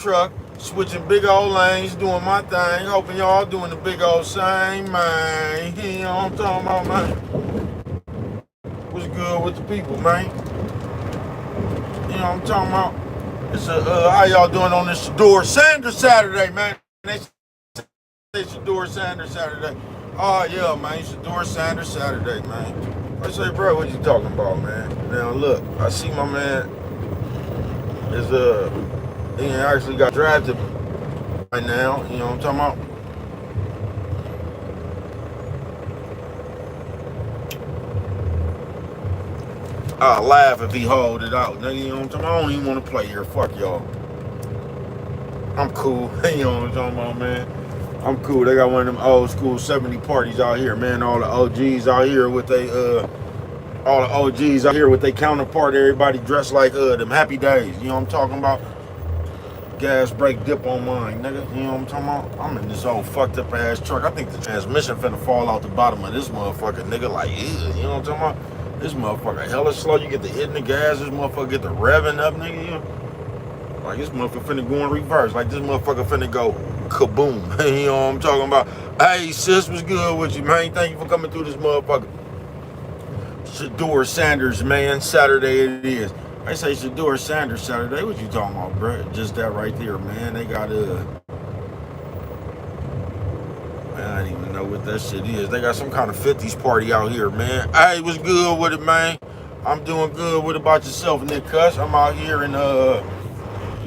truck, switching big old lanes, doing my thing, hoping y'all doing the big old same, man. You know what I'm talking about, man? What's good with the people, man? You know what I'm talking about? It's how y'all doing on this Shedeur Sanders Saturday, man? They say Shedeur Sanders Saturday. Oh, yeah, man. Shedeur Sanders Saturday, man. I say, bro, what you talking about, man? Now, look, I see my man is, he actually got drafted right now. You know what I'm talking about? I'll laugh if he hold it out. Nigga, you know what I'm talking about? I don't even want to play here. Fuck y'all. I'm cool. You know what I'm talking about, man? I'm cool. They got one of them old school 70 parties out here, man. All the OGs out here with all the OGs out here with their counterpart. Everybody dressed like them Happy Days. You know what I'm talking about? Gas brake dip on mine, nigga. You know what I'm talking about? I'm in this old fucked up ass truck. I think the transmission finna fall out the bottom of this motherfucker, nigga. Like, ew, you know what I'm talking about? This motherfucker hella slow. You get to hitting the gas. This motherfucker get the revving up, nigga. You know? Like, this motherfucker finna go in reverse. Like, this motherfucker finna go kaboom. You know what I'm talking about? Hey, sis, what's good with you, man? Thank you for coming through this motherfucker. Shedeur Sanders, man. Saturday it is. I say Shedeur Sanders Saturday. What you talking about, bro? Just that right there, man. They got man, I don't even know what that shit is. They got some kind of 50s party out here, man. Hey, what's good with it, man? I'm doing good. What about yourself, Nick Cuss? I'm out here in you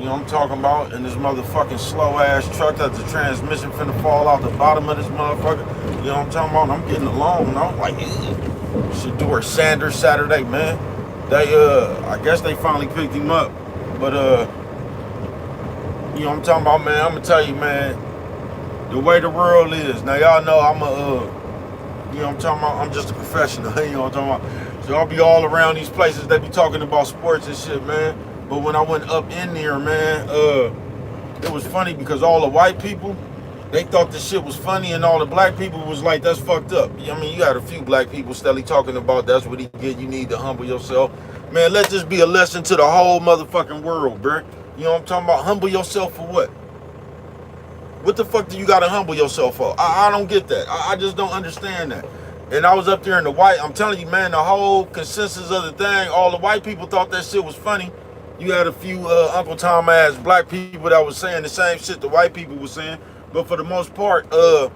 know what I'm talking about, in this motherfucking slow ass truck that the transmission finna fall out the bottom of this motherfucker. You know what I'm talking about? I'm getting along, and I'm like, Shedeur Sanders Saturday, man. They I guess they finally picked him up. But you know what I'm talking about, man? I'm gonna tell you, man, the way the world is. Now y'all know I'm you know what I'm talking about, I'm just a professional, you know what I'm talking about. So I'll be all around these places, they be talking about sports and shit, man. But when I went up in there, man, it was funny because all the white people, they thought this shit was funny, and all the black people was like, that's fucked up. I mean, you had a few black people steadily talking about that's what he get, you need to humble yourself. Man, let this be a lesson to the whole motherfucking world, bro. You know what I'm talking about? Humble yourself for what? What the fuck do you gotta humble yourself for? I don't get that. I just don't understand that. And I was up there in the white, I'm telling you, man, the whole consensus of the thing, all the white people thought that shit was funny. You had a few Uncle Tom ass black people that was saying the same shit the white people was saying. But for the most part, all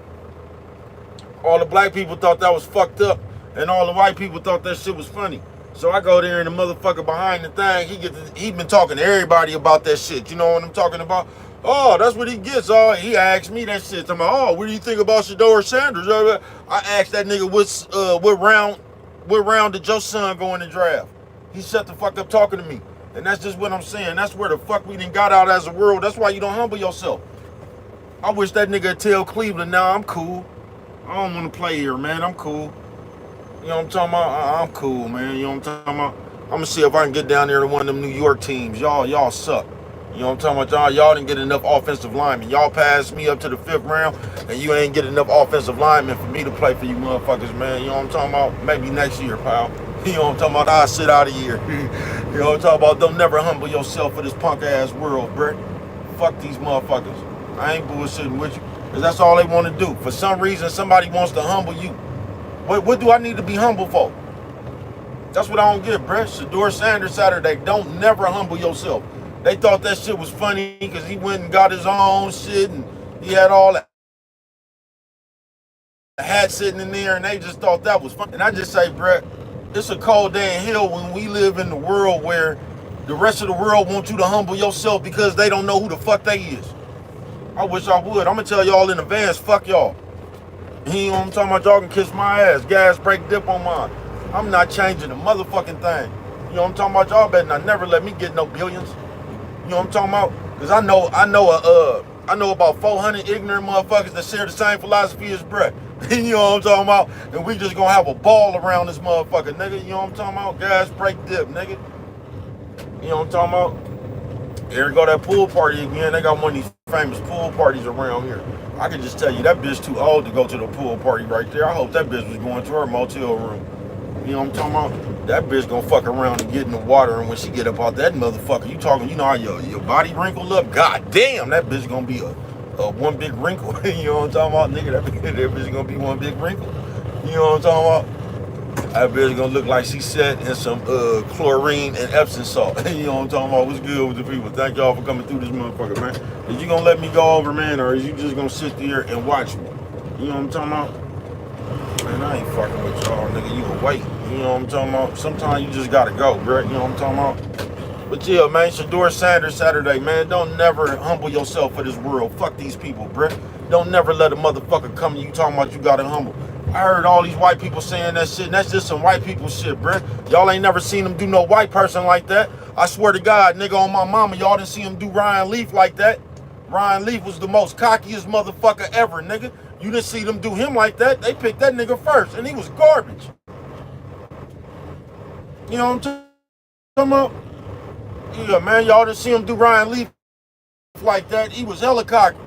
the black people thought that was fucked up, and all the white people thought that shit was funny. So I go there, and the motherfucker behind the thing, he been talking to everybody about that shit. You know what I'm talking about? Oh, that's what he gets. Oh, he asked me that shit. I'm like, oh, what do you think about Shedeur Sanders? I asked that nigga what round did your son go in the draft? He shut the fuck up talking to me. And that's just what I'm saying. That's where the fuck we done got out as a world. That's why you don't humble yourself. I wish that nigga would tell Cleveland, nah, I'm cool. I don't want to play here, man. I'm cool. You know what I'm talking about? I'm cool, man. You know what I'm talking about? I'm going to see if I can get down there to one of them New York teams. Y'all suck. You know what I'm talking about? Y'all didn't get enough offensive linemen. Y'all passed me up to the 5th round, and you ain't get enough offensive linemen for me to play for you motherfuckers, man. You know what I'm talking about? Maybe next year, pal. You know what I'm talking about? I'll sit out a year. You know what I'm talking about? Don't never humble yourself for this punk-ass world, bruh. Fuck these motherfuckers. I ain't bullshitting with you, because that's all they want to do. For some reason, somebody wants to humble you. What do I need to be humble for? That's what I don't get, bruh. Shedeur Sanders Saturday. Don't never humble yourself. They thought that shit was funny because he went and got his own shit, and he had all that hat sitting in there, and they just thought that was funny. And I just say, bruh, it's a cold day in hell when we live in the world where the rest of the world wants you to humble yourself because they don't know who the fuck they is. I wish I would. I'm gonna tell y'all in advance, fuck y'all. You know what I'm talking about? Y'all can kiss my ass. Gas brake dip on mine. I'm not changing a motherfucking thing. You know what I'm talking about? Y'all better not never let me get no billions. You know what I'm talking about? Because I know about 400 ignorant motherfuckers that share the same philosophy as Brett. You know what I'm talking about? And we just gonna have a ball around this motherfucker, nigga. You know what I'm talking about? Gas brake dip, nigga. You know what I'm talking about? Here go that pool party again. They got one of these famous pool parties around here. I can just tell you that bitch too old to go to the pool party right there. I hope that bitch was going to her motel room. You know what I'm talking about? That bitch gonna fuck around and get in the water, and when she get up out that motherfucker, you talking, you know how your body wrinkled up? God damn, that bitch gonna be a one big wrinkle. You know what I'm talking about, nigga? That bitch gonna be one big wrinkle. You know what I'm talking about? That bitch gonna look like she set in some chlorine and Epsom salt. You know what I'm talking about? What's good with the people? Thank y'all for coming through this motherfucker, man. Is you gonna let me go over, man, or is you just gonna sit there and watch me? You know what I'm talking about? Man, I ain't fucking with y'all, nigga. You can wait. You know what I'm talking about? Sometimes you just gotta go, bro. You know what I'm talking about? But yeah, man, Shedeur Sanders Saturday, man. Don't never humble yourself for this world. Fuck these people, bro. Don't never let a motherfucker come to you talking about you gotta humble. I heard all these white people saying that shit, and that's just some white people shit, bruh. Y'all ain't never seen them do no white person like that. I swear to God, nigga, on my mama, y'all didn't see him do Ryan Leaf like that. Ryan Leaf was the most cockiest motherfucker ever, nigga. You didn't see them do him like that. They picked that nigga first, and he was garbage. You know what I'm talking about? Yeah, man, y'all didn't see him do Ryan Leaf like that. He was hella cocky.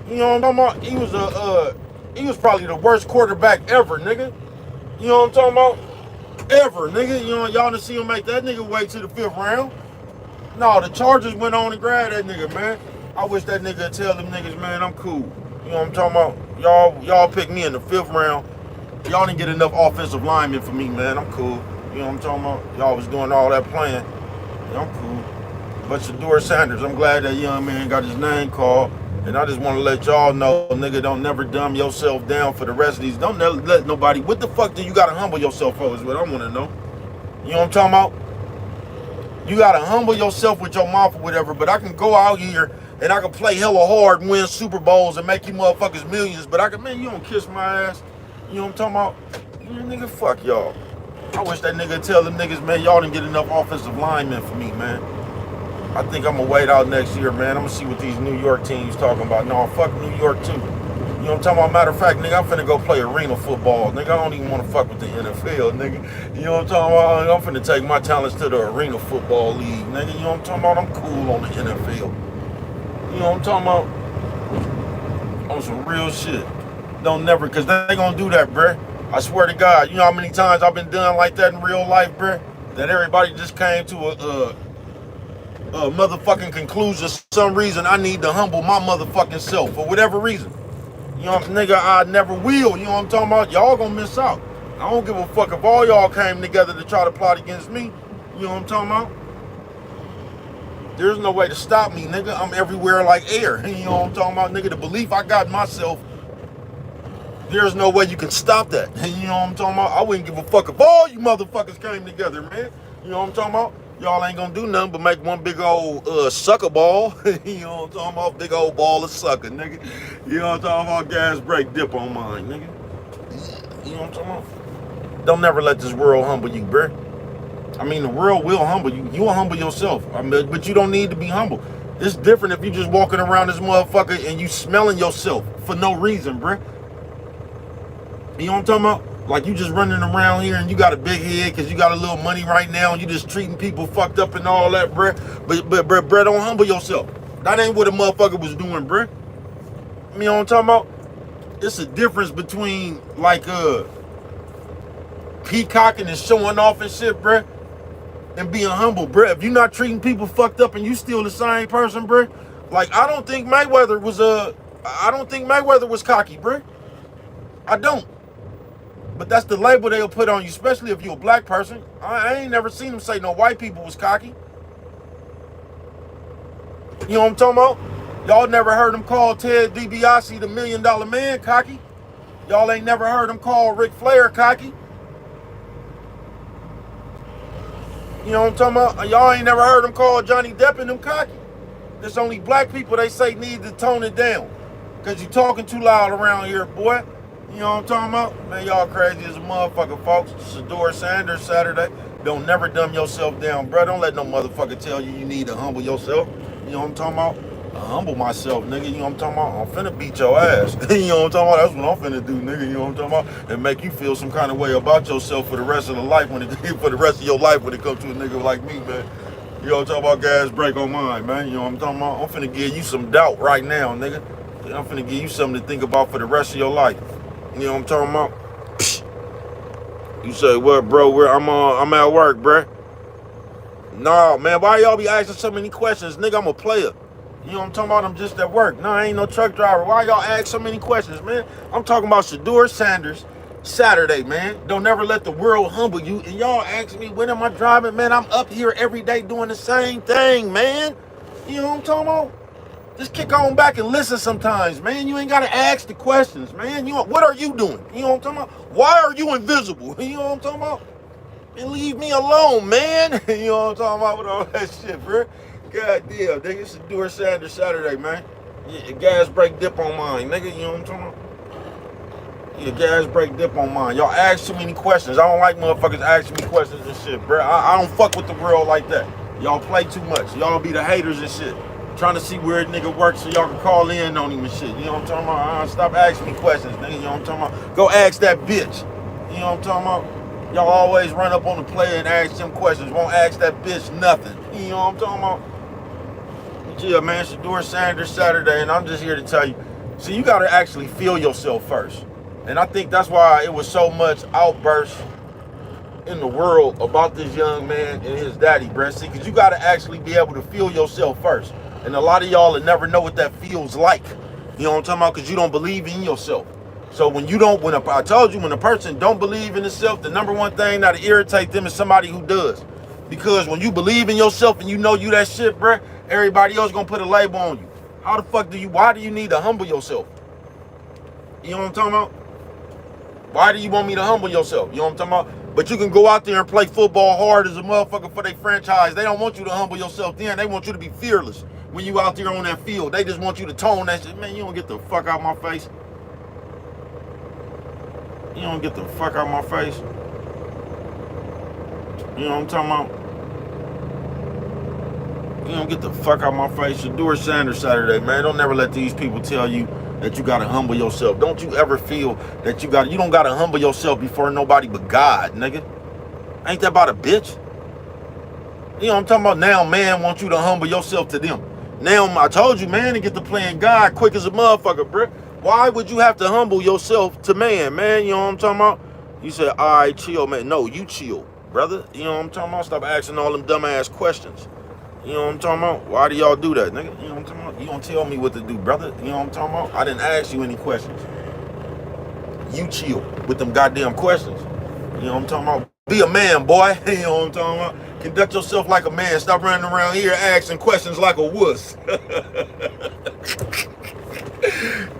You know what I'm talking about? He was probably the worst quarterback ever, nigga. You know what I'm talking about? Ever, nigga. You know, y'all didn't see him make that nigga wait to the 5th round. No, the Chargers went on and grabbed that nigga, man. I wish that nigga would tell them niggas, man, I'm cool. You know what I'm talking about? Y'all picked me in the 5th round. Y'all didn't get enough offensive linemen for me, man. I'm cool. You know what I'm talking about? Y'all was doing all that playing. Yeah, I'm cool. But Shedeur Sanders, I'm glad that young man got his name called. And I just want to let y'all know, nigga, don't never dumb yourself down for the rest of these. Don't never let nobody, what the fuck do you got to humble yourself for is what I want to know. You know what I'm talking about? You got to humble yourself with your mouth or whatever, but I can go out here and I can play hella hard and win Super Bowls and make you motherfuckers millions, but I can, man, you don't kiss my ass. You know what I'm talking about? Yeah, nigga, fuck y'all. I wish that nigga tell them niggas, man, y'all didn't get enough offensive linemen for me, man. I think I'm going to wait out next year, man. I'm going to see what these New York teams talking about. No, fuck New York, too. You know what I'm talking about? Matter of fact, nigga, I'm finna go play arena football. Nigga, I don't even want to fuck with the NFL, nigga. You know what I'm talking about? I'm finna take my talents to the arena football league, nigga. You know what I'm talking about? I'm cool on the NFL. You know what I'm talking about? On some real shit. Don't never, because they going to do that, bruh. I swear to God. You know how many times I've been done like that in real life, bruh? That everybody just came to a motherfucking conclusion. For some reason I need to humble my motherfucking self for whatever reason. You know, nigga, I never will. You know what I'm talking about? Y'all gonna miss out. I don't give a fuck if all y'all came together to try to plot against me. You know what I'm talking about? There's no way to stop me, nigga. I'm everywhere like air. You know what I'm talking about, nigga? The belief I got in myself, there's no way you can stop that. You know what I'm talking about? I wouldn't give a fuck if all you motherfuckers came together, man. You know what I'm talking about? Y'all ain't gonna do nothing but make one big old sucker ball. You know what I'm talking about? Big old ball of sucker, nigga. You know what I'm talking about? Gas brake dip on mine, nigga. You know what I'm talking about? Don't never let this world humble you, bruh. I mean, the world will humble you. You'll humble yourself. I mean, but you don't need to be humble. It's different if you just walking around this motherfucker and you smelling yourself for no reason, bruh. You know what I'm talking about? Like you just running around here and you got a big head because you got a little money right now and you just treating people fucked up and all that, bruh. But bruh, don't humble yourself. That ain't what a motherfucker was doing, bruh. You know what I'm talking about? It's a difference between like peacocking and showing off and shit, bruh, and being humble, bruh. If you're not treating people fucked up and you still the same person, bruh, like I don't think Mayweather was cocky, bruh. I don't. But that's the label they'll put on you, especially if you're a black person. I ain't never seen them say no white people was cocky. You know what I'm talking about? Y'all never heard them call Ted DiBiase the $1 Million Man cocky. Y'all ain't never heard them call Ric Flair cocky. You know what I'm talking about? Y'all ain't never heard them call Johnny Depp and them cocky. There's only black people they say need to tone it down. Because you talking too loud around here, boy. You know what I'm talking about? Man, y'all crazy as a motherfucker, folks. Shedeur Sanders Saturday. Don't never dumb yourself down, bro. Don't let no motherfucker tell you need to humble yourself. You know what I'm talking about? I humble myself, nigga. You know what I'm talking about? I'm finna beat your ass. You know what I'm talking about? That's what I'm finna do, nigga. You know what I'm talking about? And make you feel some kind of way about yourself for the rest of the life for the rest of your life when it comes to a nigga like me, man. You know what I'm talking about? Gas break on mine, man. You know what I'm talking about? I'm finna give you some doubt right now, nigga. I'm finna give you something to think about for the rest of your life. You know what I'm talking about? You say, what, bro? I'm at work, bruh. No, man, why y'all be asking so many questions? Nigga, I'm a player. You know what I'm talking about? I'm just at work. No, I ain't no truck driver. Why y'all ask so many questions, man? I'm talking about Shedeur Sanders Saturday, man. Don't never let the world humble you. And y'all ask me, when am I driving? Man, I'm up here every day doing the same thing, man. You know what I'm talking about? Just kick on back and listen sometimes, man. You ain't got to ask the questions, man. What are you doing? You know what I'm talking about? Why are you invisible? You know what I'm talking about? And leave me alone, man. You know what I'm talking about with all that shit, bro. God damn, nigga, it's Shedeur Sanders Saturday, man. Yeah, gas brake dip on mine, nigga. You know what I'm talking about? Yeah, gas brake dip on mine. Y'all ask too many questions. I don't like motherfuckers asking me questions and shit, bro. I don't fuck with the world like that. Y'all play too much. Y'all be the haters and shit. Trying to see where a nigga works so y'all can call in on him and shit. You know what I'm talking about? Stop asking me questions, nigga. You know what I'm talking about? Go ask that bitch. You know what I'm talking about? Y'all always run up on the player and ask them questions. Won't ask that bitch nothing. You know what I'm talking about? Yeah, man, Shedeur Sanders Saturday, and I'm just here to tell you, see, you got to actually feel yourself first. And I think that's why it was so much outburst in the world about this young man and his daddy, bruh. See, because you got to actually be able to feel yourself first. And a lot of y'all will never know what that feels like. You know what I'm talking about? Because you don't believe in yourself. So when you don't, I told you, when a person don't believe in itself, the number one thing that'll irritate them is somebody who does. Because when you believe in yourself and you know you that shit, bruh, everybody else gonna put a label on you. How the fuck why do you need to humble yourself? You know what I'm talking about? Why do you want me to humble yourself? You know what I'm talking about? But you can go out there and play football hard as a motherfucker for their franchise. They don't want you to humble yourself then. They want you to be fearless when you out there on that field. They just want you to tone that shit. Man, you don't get the fuck out my face. You don't get the fuck out my face. You know what I'm talking about? You don't get the fuck out my face. Shedeur Sanders Saturday, man. Don't never let these people tell you that you gotta humble yourself. Don't you ever feel that you don't gotta humble yourself before nobody but God, nigga. Ain't that about a bitch? You know what I'm talking about? Now man wants you to humble yourself to them. Now I told you, man, to get to playing God quick as a motherfucker, bro. Why would you have to humble yourself to man? You know what I'm talking about? You say, all right, chill, man. No, you chill, brother. You know what I'm talking about? Stop asking all them dumbass questions. You know what I'm talking about? Why do y'all do that, nigga? You know what I'm talking about? You don't tell me what to do, brother. You know what I'm talking about? I didn't ask you any questions. You chill with them goddamn questions. You know what I'm talking about? Be a man, boy. You know what I'm talking about? Conduct yourself like a man. Stop running around here asking questions like a wuss.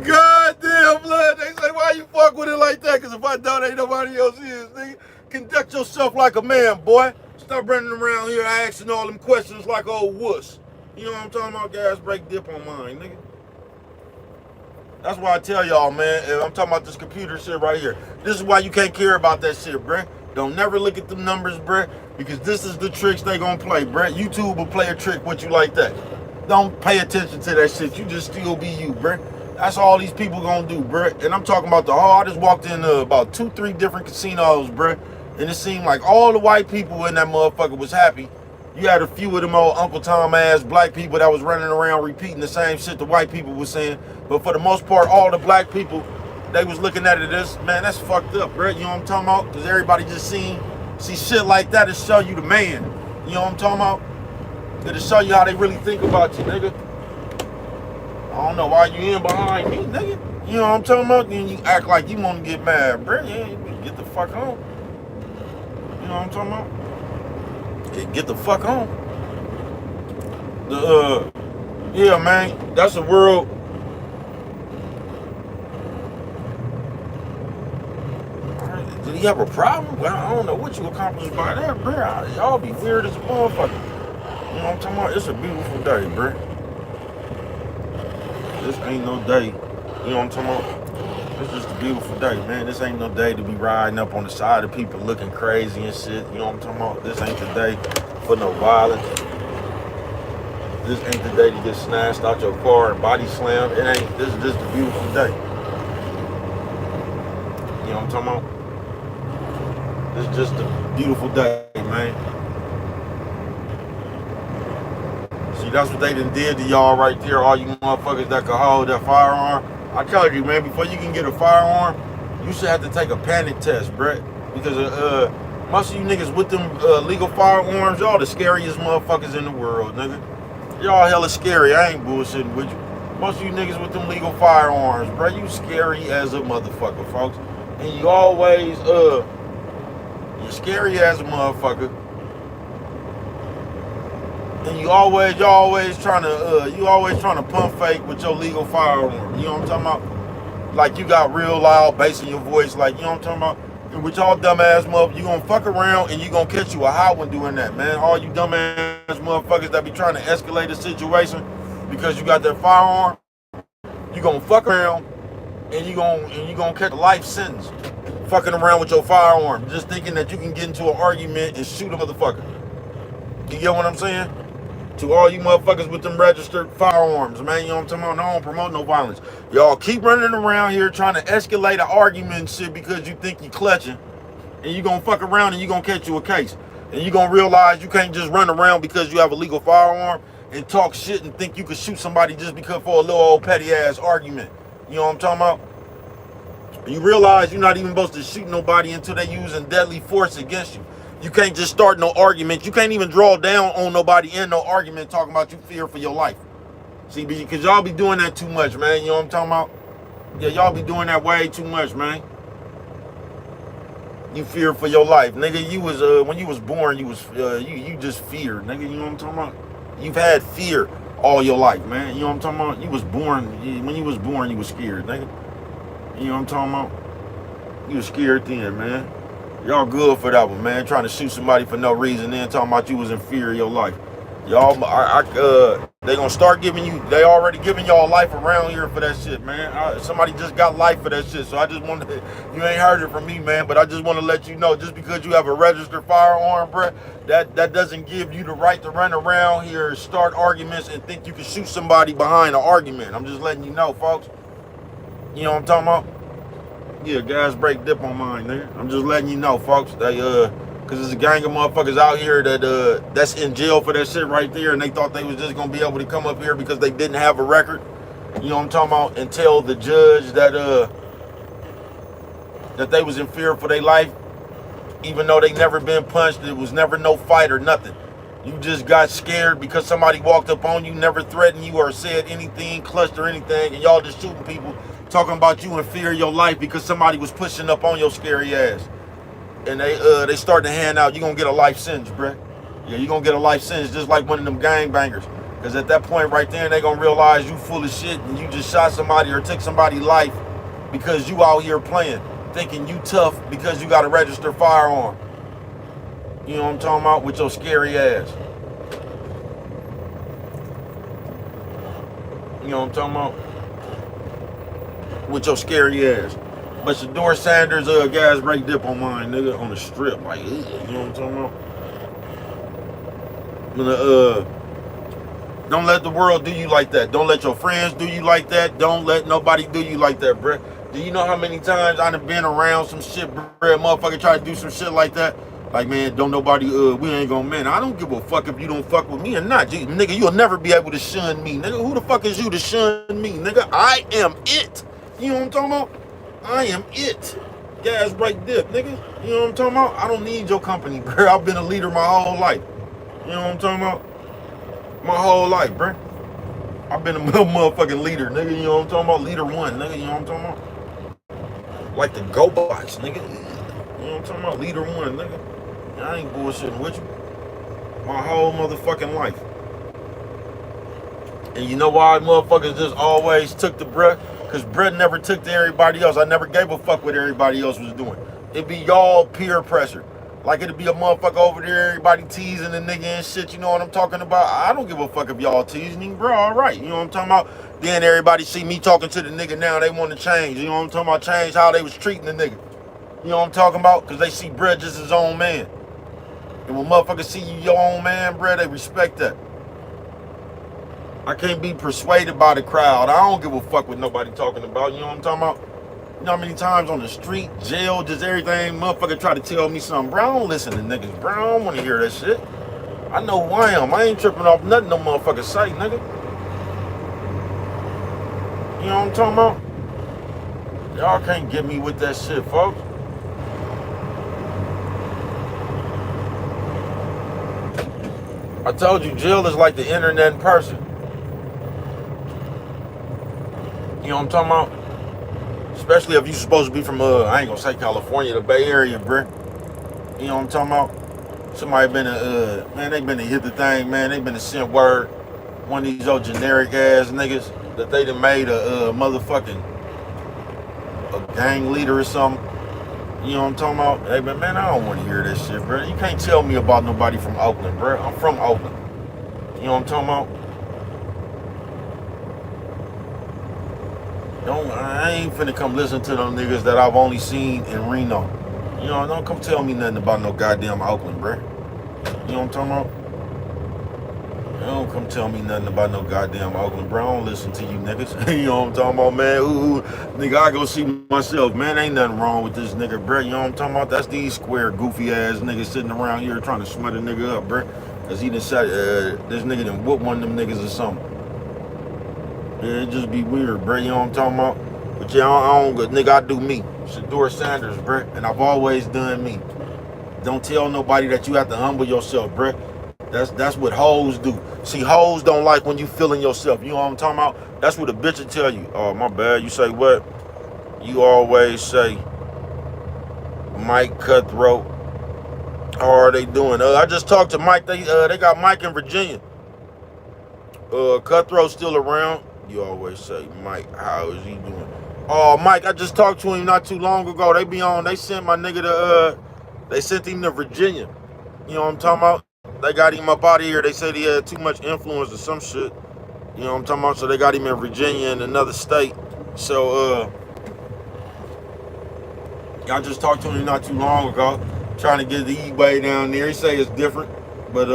Goddamn, blood. They say, why you fuck with it like that? Because if I don't, ain't nobody else is, nigga. Conduct yourself like a man, boy. Stop running around here asking all them questions like old wuss. You know what I'm talking about? Gas brake dip on mine, nigga. That's why I tell y'all, man, I'm talking about this computer shit right here. This is why you can't care about that shit, bruh. Don't never look at the numbers, bruh, because this is the tricks they gonna play, bruh. YouTube will play a trick with you like that. Don't pay attention to that shit. You just still be you, bruh. That's all these people gonna do, bruh. And I'm talking about I just walked in about 2-3 different casinos, bruh. And it seemed like all the white people in that motherfucker was happy. You had a few of them old Uncle Tom ass black people that was running around repeating the same shit the white people was saying. But for the most part, all the black people, they was looking at it as, man, that's fucked up, bro. You know what I'm talking about? Because everybody just see shit like that to show you the man. You know what I'm talking about? To show you how they really think about you, nigga. I don't know why you in behind me, nigga. You know what I'm talking about? Then you act like you want to get mad, bro. Yeah, you get the fuck on. You know what I'm talking about? Get the fuck on. Yeah, man, that's a world. Did he have a problem? Well, I don't know what you accomplished by that, bro. Y'all be weird as a motherfucker. You know what I'm talking about? It's a beautiful day, bro. This ain't no day. You know what I'm talking about? It's just a beautiful day, man. This ain't no day to be riding up on the side of people looking crazy and shit. You know what I'm talking about? This ain't the day for no violence. This ain't the day to get snatched out your car and body slammed. It ain't. This is just a beautiful day. You know what I'm talking about? This is just a beautiful day, man. See, that's what they done did to y'all right there. All you motherfuckers that can hold that firearm. I told you, man, before you can get a firearm, you should have to take a panic test, Brett. Because most of you niggas with them legal firearms, y'all the scariest motherfuckers in the world, nigga. Y'all hella scary. I ain't bullshitting with you. Most of you niggas with them legal firearms, bro, you scary as a motherfucker, folks. And you always, you're scary as a motherfucker. And y'all always trying to pump fake with your legal firearm. You know what I'm talking about? Like you got real loud bass in your voice, like, you know what I'm talking about? And with y'all dumbass motherfuckers, you gonna fuck around and you gonna catch you a hot one doing that, man. All you dumbass motherfuckers that be trying to escalate the situation because you got that firearm, you gonna fuck around and you gonna catch a life sentence fucking around with your firearm, just thinking that you can get into an argument and shoot a motherfucker. You get what I'm saying? To all you motherfuckers with them registered firearms, man, you know what I'm talking about? I don't promote no violence. Y'all keep running around here trying to escalate an argument and shit because you think you clutching, and you gonna fuck around and you gonna catch you a case. And you gonna realize you can't just run around because you have a legal firearm and talk shit and think you could shoot somebody just because for a little old petty ass argument. You know what I'm talking about? You realize you're not even supposed to shoot nobody until they using deadly force against you. You can't just start no argument. You can't even draw down on nobody in no argument talking about you fear for your life. See, because y'all be doing that too much, man. You know what I'm talking about? Yeah, y'all be doing that way too much, man. You fear for your life. Nigga, you was, when you was born, you was, you just feared, nigga. You know what I'm talking about? You've had fear all your life, man. You know what I'm talking about? You was born, when you was born, you was scared, nigga. You know what I'm talking about? You was scared then, man. Y'all good for that one, man. Trying to shoot somebody for no reason, then talking about you was in fear of your life. Y'all, they gonna start giving you. They already giving y'all life around here for that shit, man. Somebody just got life for that shit, so I just wanted to. You ain't heard it from me, man, but I just want to let you know. Just because you have a registered firearm, bruh, that doesn't give you the right to run around here, start arguments, and think you can shoot somebody behind an argument. I'm just letting you know, folks. You know what I'm talking about? Yeah, gas brake dip on mine, nigga. I'm just letting you know, folks. They cause there's a gang of motherfuckers out here that's in jail for that shit right there, and they thought they was just gonna be able to come up here because they didn't have a record. You know what I'm talking about? And tell the judge that that they was in fear for their life, even though they never been punched. It was never no fight or nothing. You just got scared because somebody walked up on you, never threatened you or said anything, clutched or anything, and y'all just shooting people, talking about you in fear of your life because somebody was pushing up on your scary ass. And they start to hand out, you gonna get a life sentence, bruh. Yeah, you gonna get a life sentence just like one of them gangbangers. Because at that point right there, they gonna realize you full of shit and you just shot somebody or took somebody's life because you out here playing, thinking you tough because you got a registered firearm. You know what I'm talking about? With your scary ass. You know what I'm talking about? With your scary ass. But Shador Sanders gas brake dip on mine, nigga, on the strip. Like, you know what I'm talking about? Don't let the world do you like that. Don't let your friends do you like that. Don't let nobody do you like that, bruh. Do you know how many times I done been around some shit, bruh? Motherfucker try to do some shit like that. Like, man, don't nobody, we ain't gonna, man, I don't give a fuck if you don't fuck with me or not. Nigga, you'll never be able to shun me. Nigga, who the fuck is you to shun me? Nigga, I am it. You know what I'm talking about? I am it. Gas brake dip, nigga. You know what I'm talking about? I don't need your company, bro. I've been a leader my whole life. You know what I'm talking about? My whole life, bro. I've been a motherfucking leader, nigga. You know what I'm talking about? Leader one, nigga. You know what I'm talking about? Like the GoBots, nigga. You know what I'm talking about? Leader one, nigga. I ain't bullshitting with you. My whole motherfucking life. And you know why motherfuckers just always took the breath? Because bread never took to everybody else. I never gave a fuck what everybody else was doing. It'd be y'all peer pressure. Like it'd be a motherfucker over there, everybody teasing the nigga and shit. You know what I'm talking about? I don't give a fuck if y'all teasing him, bro. All right. You know what I'm talking about? Then everybody see me talking to the nigga now. They want to change. You know what I'm talking about? Change how they was treating the nigga. You know what I'm talking about? Because they see bread just his own man. And when motherfuckers see you your own man, bread, they respect that. I can't be persuaded by the crowd. I don't give a fuck what nobody talking about. You know what I'm talking about? You know how many times on the street, jail, just everything, motherfucker try to tell me something. Bro, I don't listen to niggas, bro. I don't want to hear that shit. I know who I am. I ain't tripping off nothing no motherfucker say, nigga. You know what I'm talking about? Y'all can't get me with that shit, folks. I told you, Jill is like the internet in person. You know what I'm talking about? Especially if you're supposed to be from, I ain't gonna say California, the Bay Area, bruh. You know what I'm talking about? Somebody been man, they been to hit the thing, man. They been to send word. One of these old generic ass niggas that they done made a motherfucking a gang leader or something. You know what I'm talking about? Hey, but man, I don't want to hear that shit, bro. You can't tell me about nobody from Oakland, bro. I'm from Oakland. You know what I'm talking about? I ain't finna come listen to them niggas that I've only seen in Reno. You know, don't come tell me nothing about no goddamn Oakland, bro. You know what I'm talking about? Don't come tell me nothing about no goddamn Oakland, bro. I don't listen to you niggas. You know what I'm talking about, man? Ooh, nigga, I go see myself. Man, ain't nothing wrong with this nigga, bro. You know what I'm talking about? That's these square, goofy ass niggas sitting around here trying to smut a nigga up, bro. Cause he decided this nigga done whoop one of them niggas or something. Yeah, it just be weird, bro. You know what I'm talking about? But yeah, I don't nigga, I do me. Shedeur Sanders, bro. And I've always done me. Don't tell nobody that you have to humble yourself, bro. That's what hoes do. See, hoes don't like when you feeling yourself. You know what I'm talking about? That's what a bitch will tell you. Oh, my bad. You say what? You always say, Mike Cutthroat. How are they doing? I just talked to Mike. They got Mike in Virginia. Cutthroat's still around. You always say, Mike, how is he doing? Oh, Mike, I just talked to him not too long ago. They sent my nigga to, they sent him to Virginia. You know what I'm talking about? They got him up out of here. They said he had too much influence or some shit. You know what I'm talking about? So they got him in Virginia in another state. So, I just talked to him not too long ago, trying to get the E-Way down there. He say it's different, but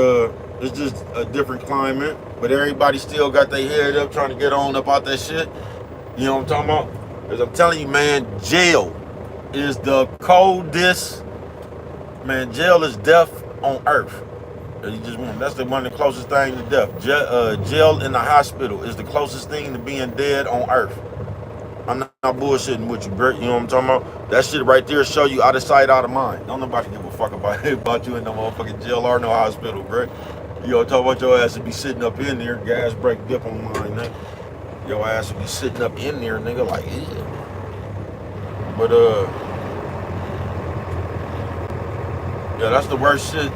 it's just a different climate. But everybody still got their head up, trying to get on up out that shit. You know what I'm talking about? Because I'm telling you, man, jail is the coldest. Man, jail is death on earth. That's one of the closest things to death. Jail in the hospital is the closest thing to being dead on earth. I'm not bullshitting with you, bro. You know what I'm talking about? That shit right there show you out of sight, out of mind. Don't nobody give a fuck about you in no motherfucking jail or no hospital, bro. You know, talk about your ass to be sitting up in there, gas break dip on mine, nigga. Your ass to be sitting up in there, nigga, like, yeah. But, yeah, that's the worst shit.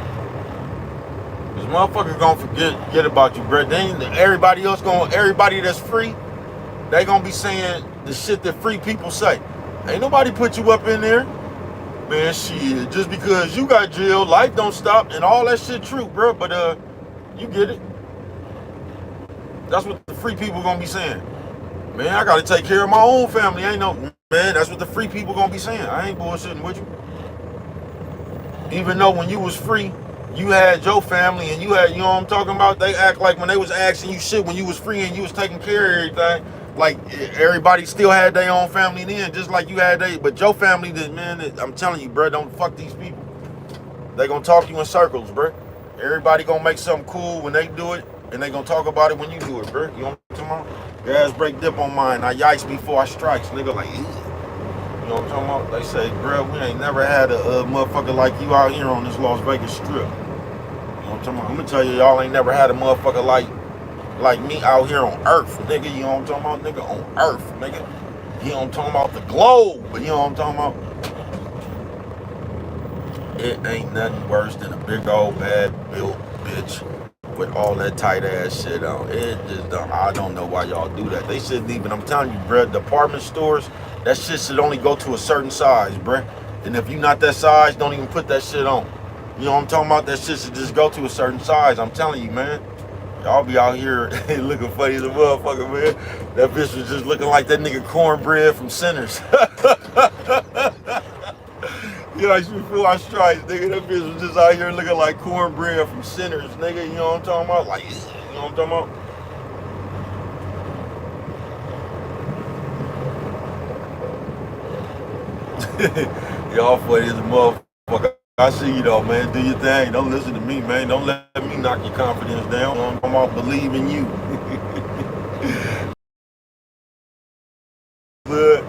Cause motherfuckers gonna forget about you, bro. Everybody that's free, they gonna be saying the shit that free people say. Ain't nobody put you up in there. Man, shit, just because you got jail, life don't stop, and all that shit true, bro. But, you get it. That's what the free people gonna be saying. Man, I gotta take care of my own family. Ain't no, man, that's what the free people gonna be saying. I ain't bullshitting with you. Even though when you was free, you had your family and you had, you know what I'm talking about? They act like when they was asking you shit when you was free and you was taking care of everything, like everybody still had their own family then, just like you had but your family did, man, I'm telling you, bro, don't fuck these people. They gonna talk to you in circles, bro. Everybody gonna make something cool when they do it, and they gonna talk about it when you do it, bro. You know what I'm talking about? Gas break dip on mine. I yikes before I strikes, nigga, like, ew. You know what I'm talking about? They say, bro, we ain't never had a motherfucker like you out here on this Las Vegas strip. You know what I'm talking about? I'm gonna tell you, y'all ain't never had a motherfucker like me out here on Earth, nigga. You know what I'm talking about? Nigga, on Earth, nigga. You know what I'm talking about? The globe. But you know what I'm talking about? It ain't nothing worse than a big old bad built bitch with all that tight ass shit on. It just I don't know why y'all do that. They shouldn't even, I'm telling you, bro, department stores, that shit should only go to a certain size, bruh. And if you not that size, don't even put that shit on. You know what I'm talking about? That shit should just go to a certain size. I'm telling you, man. Y'all be out here looking funny as a motherfucker, man. That bitch was just looking like that nigga Cornbread from Sinners. You know, before I strikes, nigga, that bitch was just out here looking like Cornbread from Sinners, nigga. You know what I'm talking about? Like, you know what I'm talking about? Y'all funny as a motherfucker. I see you though, man. Do your thing. Don't listen to me, man. Don't let me knock your confidence down. I'm about to believe in you. But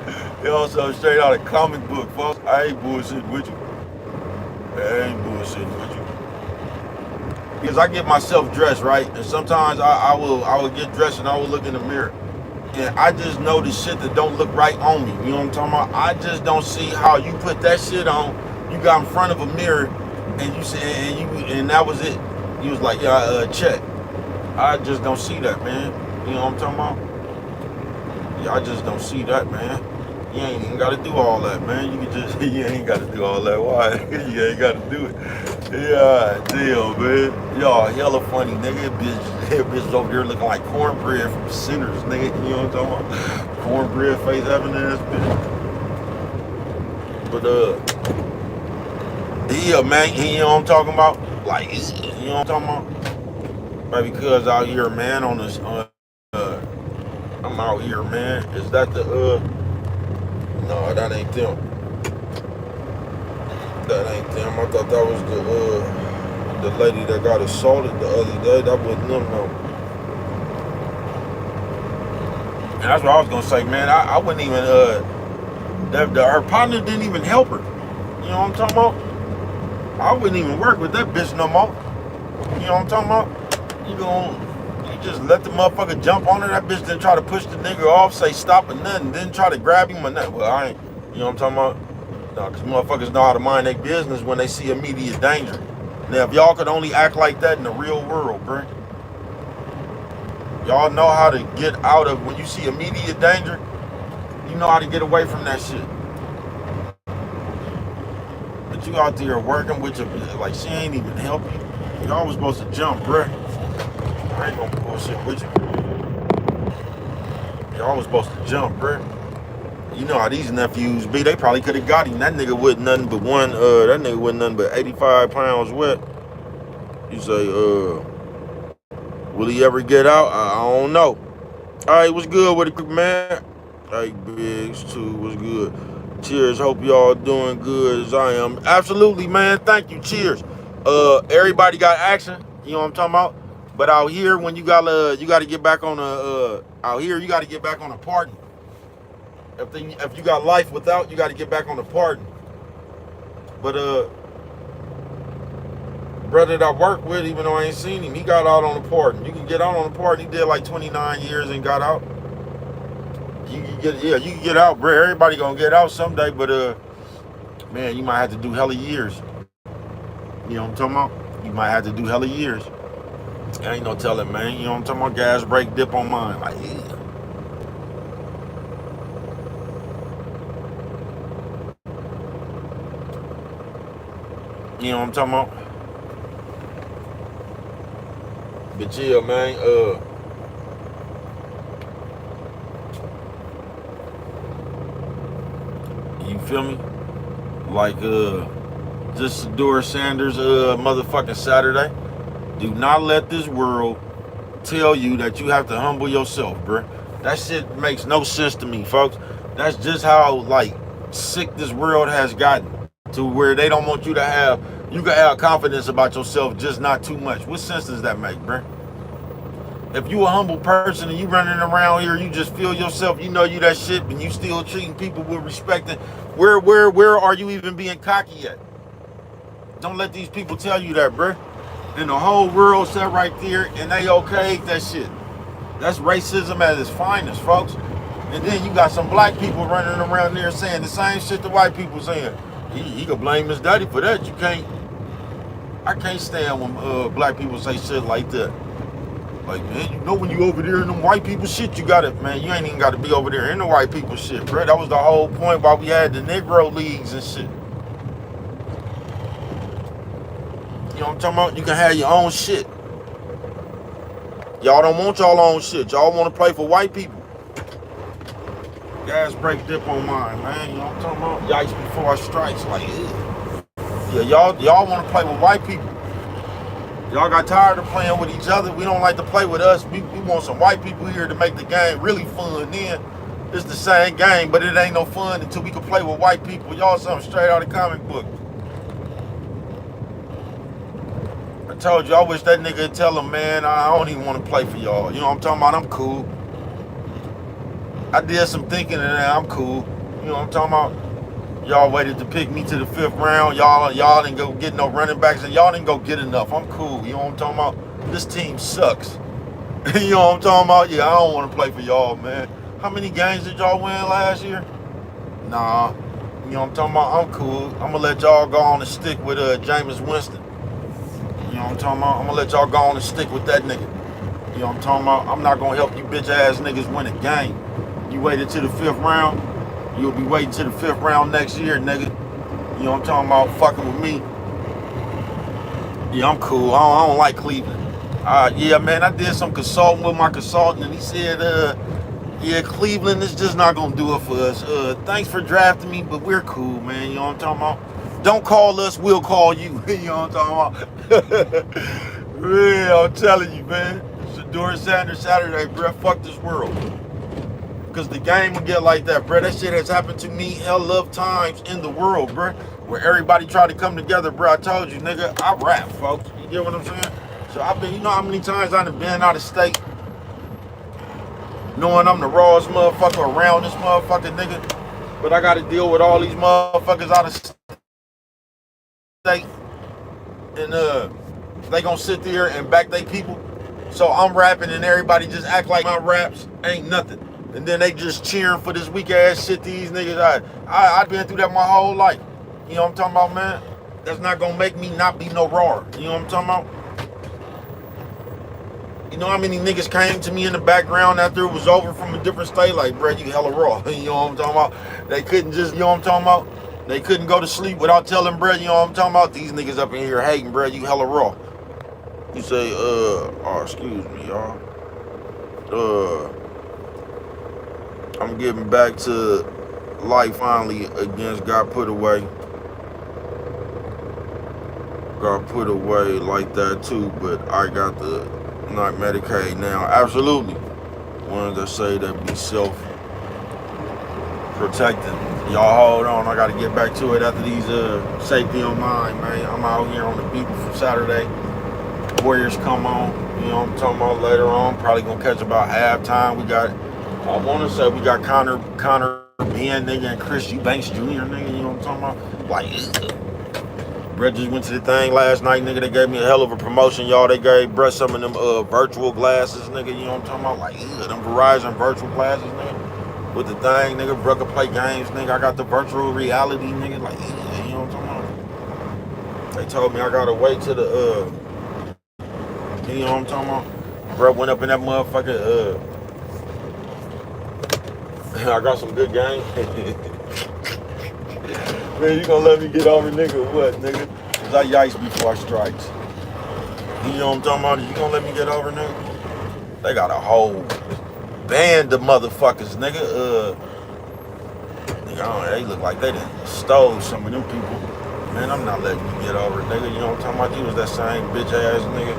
it also straight out of comic book, folks. I ain't bullshitting with you. I ain't bullshitting with you. because I get myself dressed, right? And sometimes I will get dressed and I will look in the mirror. And I just know the shit that don't look right on me. You know what I'm talking about? I just don't see how you put that shit on. You got in front of a mirror and you said and that was it. You was like, yeah, check. I just don't see that, man. You know what I'm talking about? Yeah, I just don't see that, man. You ain't even gotta do all that, man. You can just you ain't gotta do all that. Why? You ain't gotta do it. Yeah, damn, man. Y'all hella funny, nigga. Bitch over there looking like cornbread from Sinners, nigga. You know what I'm talking about? Cornbread face having ass bitch. But yeah, man, you know what I'm talking about? Like, you know what I'm talking about? Maybe because out here, man, on this I'm out here, man. Is that the no, that ain't them. That ain't them. I thought that was the lady that got assaulted the other day. That wasn't them, no. And that's what I was gonna say, man. I wouldn't even her partner didn't even help her. You know what I'm talking about? I wouldn't even work with that bitch no more. You know what I'm talking about? You just let the motherfucker jump on her. That bitch didn't try to push the nigga off, say stop or nothing. Didn't try to grab him or nothing. Well, I ain't. You know what I'm talking about? No, because motherfuckers know how to mind their business when they see immediate danger. Now, if y'all could only act like that in the real world, bro. Y'all know how to get out of, when you see immediate danger, you know how to get away from that shit. But you out there working with your, like, she ain't even help you. Y'all was supposed to jump, bro. I ain't gonna bullshit with you. Y'all was supposed to jump, bro. You know how these nephews be. They probably could have got him. That nigga wasn't nothing but that nigga wasn't nothing but 85 pounds wet. You say, will he ever get out? I don't know. All right, what's good with it, man? Hey, Biggs, too, what's good? Cheers, hope y'all doing good as I am. Absolutely, man, thank you, cheers. Everybody got action, you know what I'm talking about? But out here, when you gotta get back on you gotta get back on a party. If you got life without, you gotta get back on the party. But, brother that I work with, even though I ain't seen him, he got out on the pardon. You can get out on the pardon. He did like 29 years and got out. You can get out, bro. Everybody gonna get out someday, but man, you might have to do hella years. You know what I'm talking about? You might have to do hella years. Ain't no telling, man. You know what I'm talking about? Gas brake dip on mine. Like, yeah. You know what I'm talking about? But yeah, man, you feel me? Like, this Sador Sanders, motherfucking Saturday. Do not let this world tell you that you have to humble yourself, bruh. That shit makes no sense to me, folks. That's just how, like, sick this world has gotten, to where they don't want you to have, you can have confidence about yourself, just not too much. What sense does that make, bruh? If you a humble person and you running around here, you just feel yourself, you know you that shit, and you still treating people with respect, and where are you even being cocky yet? Don't let these people tell you that, bruh. And the whole world sat right there and they okayed that shit. That's racism at its finest, folks. And then you got some black people running around there saying the same shit the white people saying. He could blame his daddy for that. I can't stand when black people say shit like that. Like, man, you know when you over there in them white people shit, you got it, man. You ain't even got to be over there in the white people shit, bro. That was the whole point why we had the Negro leagues and shit. You know what I'm talking about? You can have your own shit. Y'all don't want y'all own shit. Y'all want to play for white people. Gas brake dip on mine, man. You know what I'm talking about? Yikes before I strikes. Like, yeah, y'all want to play with white people. Y'all got tired of playing with each other. We don't like to play with us. We want some white people here to make the game really fun. Then it's the same game, but it ain't no fun until we can play with white people. Y'all something straight out of the comic book. I told you, I wish that nigga would tell him, man, I don't even want to play for y'all. You know what I'm talking about? I'm cool. I did some thinking and I'm cool. You know what I'm talking about? Y'all waited to pick me to the 5th round. Y'all didn't go get no running backs, and y'all didn't go get enough. I'm cool. You know what I'm talking about? This team sucks. You know what I'm talking about? Yeah, I don't want to play for y'all, man. How many games did y'all win last year? Nah. You know what I'm talking about? I'm cool. I'm going to let y'all go on and stick with Jameis Winston. You know what I'm talking about? I'm going to let y'all go on and stick with that nigga. You know what I'm talking about? I'm not going to help you bitch ass niggas win a game. You waited to the 5th round. You'll be waiting to the 5th round next year, nigga. You know what I'm talking about? Fucking with me. Yeah, I'm cool. I don't like Cleveland. Yeah, man, I did some consulting with my consultant, and he said, yeah, Cleveland is just not gonna do it for us. Thanks for drafting me, but we're cool, man. You know what I'm talking about? Don't call us, we'll call you. You know what I'm talking about? Yeah, I'm telling you, man. Shedeur Sanders Saturday, bro. Fuck this world. Because the game will get like that, bro. That shit has happened to me hell of times in the world, bro. Where everybody tried to come together, bro. I told you, nigga, I rap, folks. You get what I'm saying? So I've been, you know how many times I've been out of state, knowing I'm the rawest motherfucker around this motherfucking nigga. But I got to deal with all these motherfuckers out of state. And they gonna sit there and back they people. So I'm rapping and everybody just act like my raps ain't nothing. And then they just cheering for this weak ass shit these niggas. I've been through that my whole life. You know what I'm talking about, man? That's not gonna make me not be no raw. You know what I'm talking about? You know how many niggas came to me in the background after it was over from a different state? Like, bro, you hella raw. You know what I'm talking about? They couldn't just, you know what I'm talking about? They couldn't go to sleep without telling bro, you know what I'm talking about? These niggas up in here hating, bro, you hella raw. You say, oh, excuse me, y'all. I'm getting back to life finally against got put away. Got put away like that too, but I got the not Medicaid now. Absolutely. Ones that say that be self-protecting. Y'all hold on, I gotta get back to it after these safety on mine, man. I'm out here on the beat for Saturday. Warriors come on, you know what I'm talking about later on. Probably gonna catch about halftime. We got, I wanna say we got Connor Ben, nigga, and Chris Eubanks Jr., nigga, you know what I'm talking about? Like, Brett just went to the thing last night, nigga. They gave me a hell of a promotion, y'all. They gave Brett some of them virtual glasses, nigga, you know what I'm talking about? Like, them Verizon virtual glasses, nigga. With the thing, nigga, Brett could play games, nigga. I got the virtual reality, nigga, like, you know what I'm talking about? They told me I gotta wait till the, you know what I'm talking about? Bro went up in that motherfucker. I got some good game. Man, you gonna let me get over, nigga, or what, nigga? Cause I yikes before I strikes. You know what I'm talking about? You gonna let me get over, nigga? They got a whole band of motherfuckers, nigga. Nigga, they look like they done stole some of them people. Man, I'm not letting you get over, nigga. You know what I'm talking about? You was that same bitch ass nigga.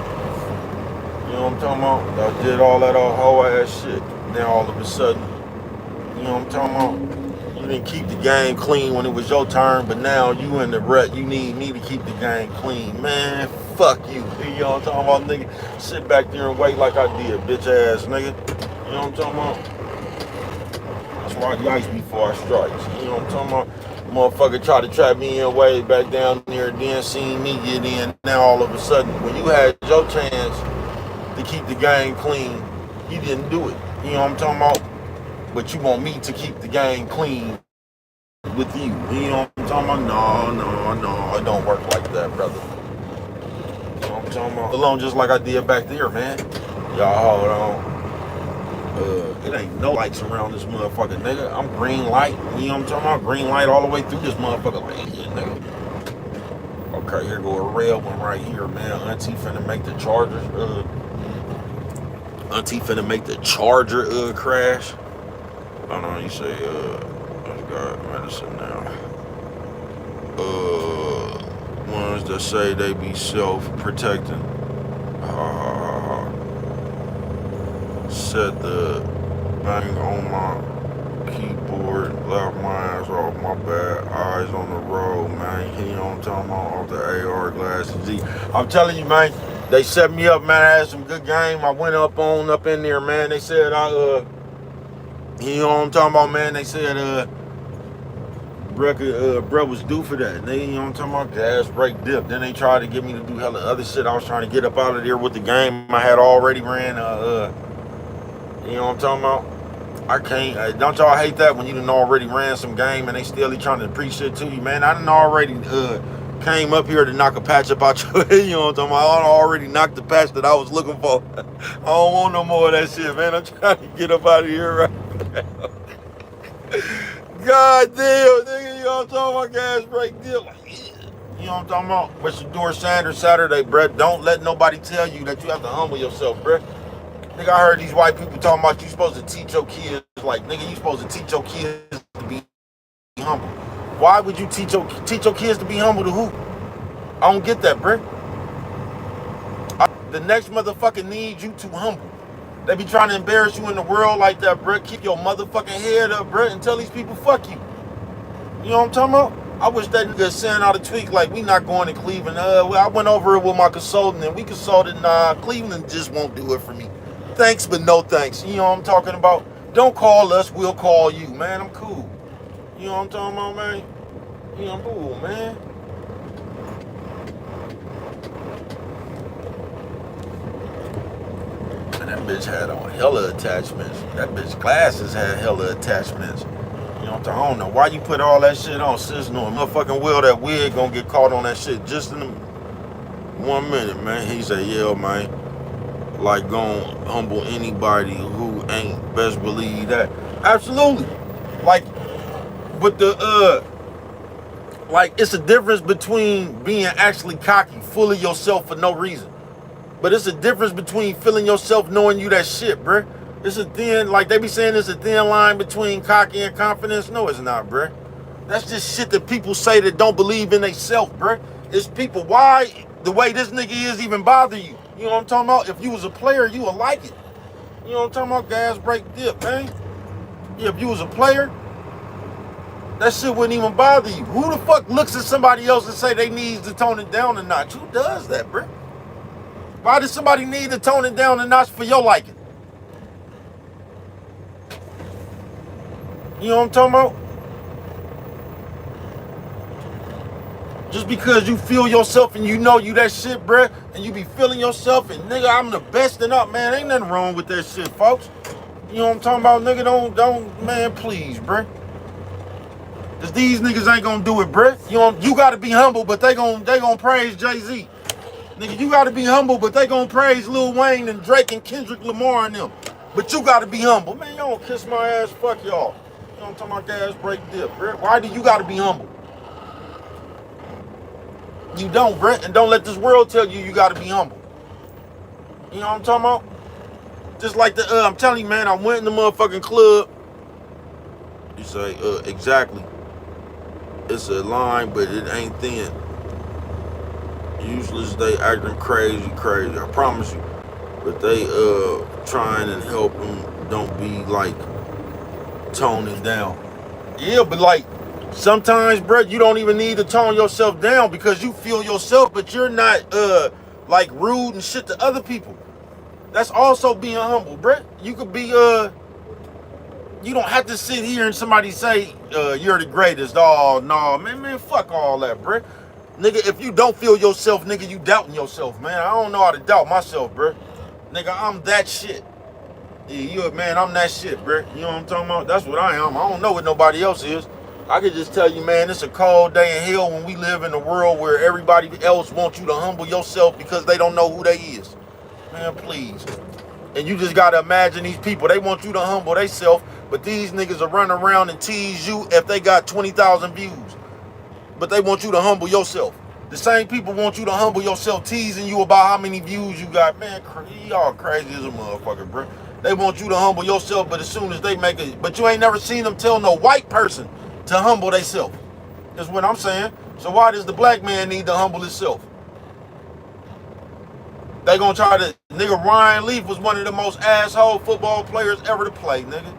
You know what I'm talking about? I did all that old hoe ass shit. Then all of a sudden, you know what I'm talking about? You didn't keep the game clean when it was your turn, but now you in the rut. You need me to keep the game clean. Man, fuck you. You know what I'm talking about, nigga? Sit back there and wait like I did, bitch ass nigga. You know what I'm talking about? That's why I yikes before I strikes. You know what I'm talking about? Motherfucker tried to trap me in way back down there, then seen me get in. Now all of a sudden, when you had your chance to keep the game clean, you didn't do it. You know what I'm talking about? But you want me to keep the game clean with you. You know what I'm talking about? No, it don't work like that, brother. You know what I'm talking about? Alone just like I did back there, man. Y'all hold on. It ain't no lights around this motherfucker, nigga. I'm green light. You know what I'm talking about? Green light all the way through this motherfucker. Like, yeah, nigga. Okay, here go a red one right here, man. Auntie finna make the Chargers, crash. Oh no, you say, I got medicine now. Ones that say they be self-protecting. Set the bang on my keyboard, left my ass off my bad, eyes on the road, man. You know what I'm talking about? Off the AR glasses. I'm telling you, man, they set me up, man. I had some good game. I went up in there, man. They said you know what I'm talking about, man. They said Bruh was due for that. They, you know what I'm talking about? Gas break dip. Then they tried to get me to do hella other shit. I was trying to get up out of there with the game I had already ran. You know what I'm talking about? I can't. Don't y'all hate that when you done already ran some game and they still trying to preach shit to you, man? I done already came up here to knock a patch about your head. You know what I'm talking about? I already knocked the patch that I was looking for. I don't want no more of that shit, man. I'm trying to get up out of here right now. God damn, nigga, you know what I'm talking about? Gas break deal. You know what I'm talking about? Mr. Doris Sanders Saturday, bruh. Don't let nobody tell you that you have to humble yourself, bruh. Nigga, I heard these white people talking about you supposed to teach your kids, like, nigga, you supposed to teach your kids to be humble. Why would you teach your kids to be humble to who? I don't get that, bruh. The next motherfucker needs you to humble. They be trying to embarrass you in the world like that, bruh. Keep your motherfucking head up, bruh, and tell these people, fuck you. You know what I'm talking about? I wish that nigga sent out a tweet like, we not going to Cleveland. I went over it with my consultant, and we consulted, nah, Cleveland just won't do it for me. Thanks, but no thanks. You know what I'm talking about? Don't call us, we'll call you. Man, I'm cool. You know what I'm talking about, man? You know, I'm cool, man. And that bitch had on hella attachments. That bitch glasses had hella attachments. You know what I'm talking? I don't know why you put all that shit on, sis. No motherfucking will that wig gonna get caught on that shit just in 1 minute, man. He said, yeah, man. Like, gonna humble anybody who ain't, best believe that. Absolutely. Like, but like, it's a difference between being actually cocky, full of yourself for no reason. But it's a difference between feeling yourself knowing you that shit, bruh. It's a thin, like they be saying it's a thin line between cocky and confidence. No, it's not, bruh. That's just shit that people say that don't believe in themselves, bruh. It's people, why the way this nigga is even bother you? You know what I'm talking about? If you was a player, you would like it. You know what I'm talking about? Gas break dip, man. Yeah, if you was a player, that shit wouldn't even bother you. Who the fuck looks at somebody else and say they need to tone it down a notch? Who does that, bruh? Why does somebody need to tone it down a notch for your liking? You know what I'm talking about? Just because you feel yourself and you know you that shit, bruh, and you be feeling yourself and nigga, I'm the best and up, man. Ain't nothing wrong with that shit, folks. You know what I'm talking about, nigga? Don't, man, please, bruh. Cause these niggas ain't gonna do it, bruh. You gotta be humble, but they gonna praise Jay-Z. Nigga, you gotta be humble, but they gonna praise Lil Wayne and Drake and Kendrick Lamar and them. But you gotta be humble. Man, y'all don't kiss my ass, fuck y'all. You know what I'm talking about, gas break dip, bruh. Why do you gotta be humble? You don't, bruh. And don't let this world tell you gotta be humble. You know what I'm talking about? Just like I'm telling you, man, I went in the motherfucking club. You say, exactly. It's a line, but it ain't thin. Useless, they acting crazy. I promise you. But they trying and help them. Don't be like toning down. Yeah, but like sometimes, bro, you don't even need to tone yourself down because you feel yourself, but you're not like rude and shit to other people. That's also being humble, bro. You could be you don't have to sit here and somebody say you're the greatest. Oh no, man, fuck all that, bro. Nigga, if you don't feel yourself, nigga, you doubting yourself, man. I don't know how to doubt myself, bro. Nigga, I'm that shit. Yeah, man, I'm that shit, bro. You know what I'm talking about? That's what I am. I don't know what nobody else is. I could just tell you, man, it's a cold day in hell when we live in a world where everybody else wants you to humble yourself because they don't know who they is. Man, please. And you just gotta imagine these people. They want you to humble themselves, but these niggas will run around and tease you if they got 20,000 views. But they want you to humble yourself. The same people want you to humble yourself, teasing you about how many views you got. Man, y'all crazy as a motherfucker, bro. They want you to humble yourself, but as soon as they make it, but you ain't never seen them tell no white person to humble themselves. That's what I'm saying. So why does the black man need to humble himself? They gonna try to, nigga, Ryan Leaf was one of the most asshole football players ever to play, nigga.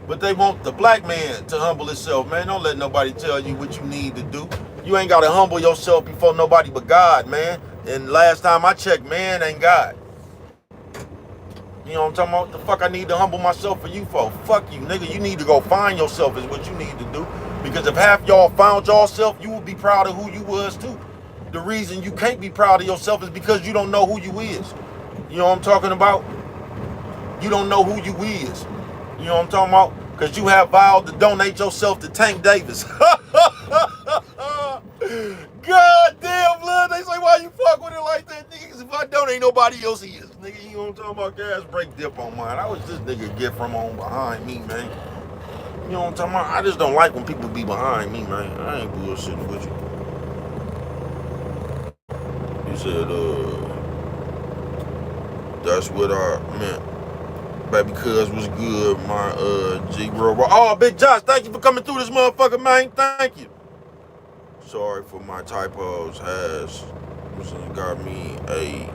But they want the black man to humble himself, man. Don't let nobody tell you what you need to do. You ain't gotta humble yourself before nobody but God, man. And last time I checked, man ain't God. You know what I'm talking about? The fuck I need to humble myself for you for? Fuck you, nigga. You need to go find yourself is what you need to do. Because if half y'all found yourself, you would be proud of who you was too. The reason you can't be proud of yourself is because you don't know who you is. You know what I'm talking about? You don't know who you is. You know what I'm talking about? Because you have vowed to donate yourself to Tank Davis. God damn, blood. They say, why you fuck with it like that, nigga? If I don't, ain't nobody else is. Nigga, you know what I'm talking about? Gas break dip on mine. I was this nigga get from on behind me, man. You know what I'm talking about? I just don't like when people be behind me, man. I ain't bullshitting with you. You said, that's what I meant. Baby cuz was good, my G Robot. Oh, Big Josh, thank you for coming through this motherfucker, man. Thank you. Sorry for my typos. Has got me a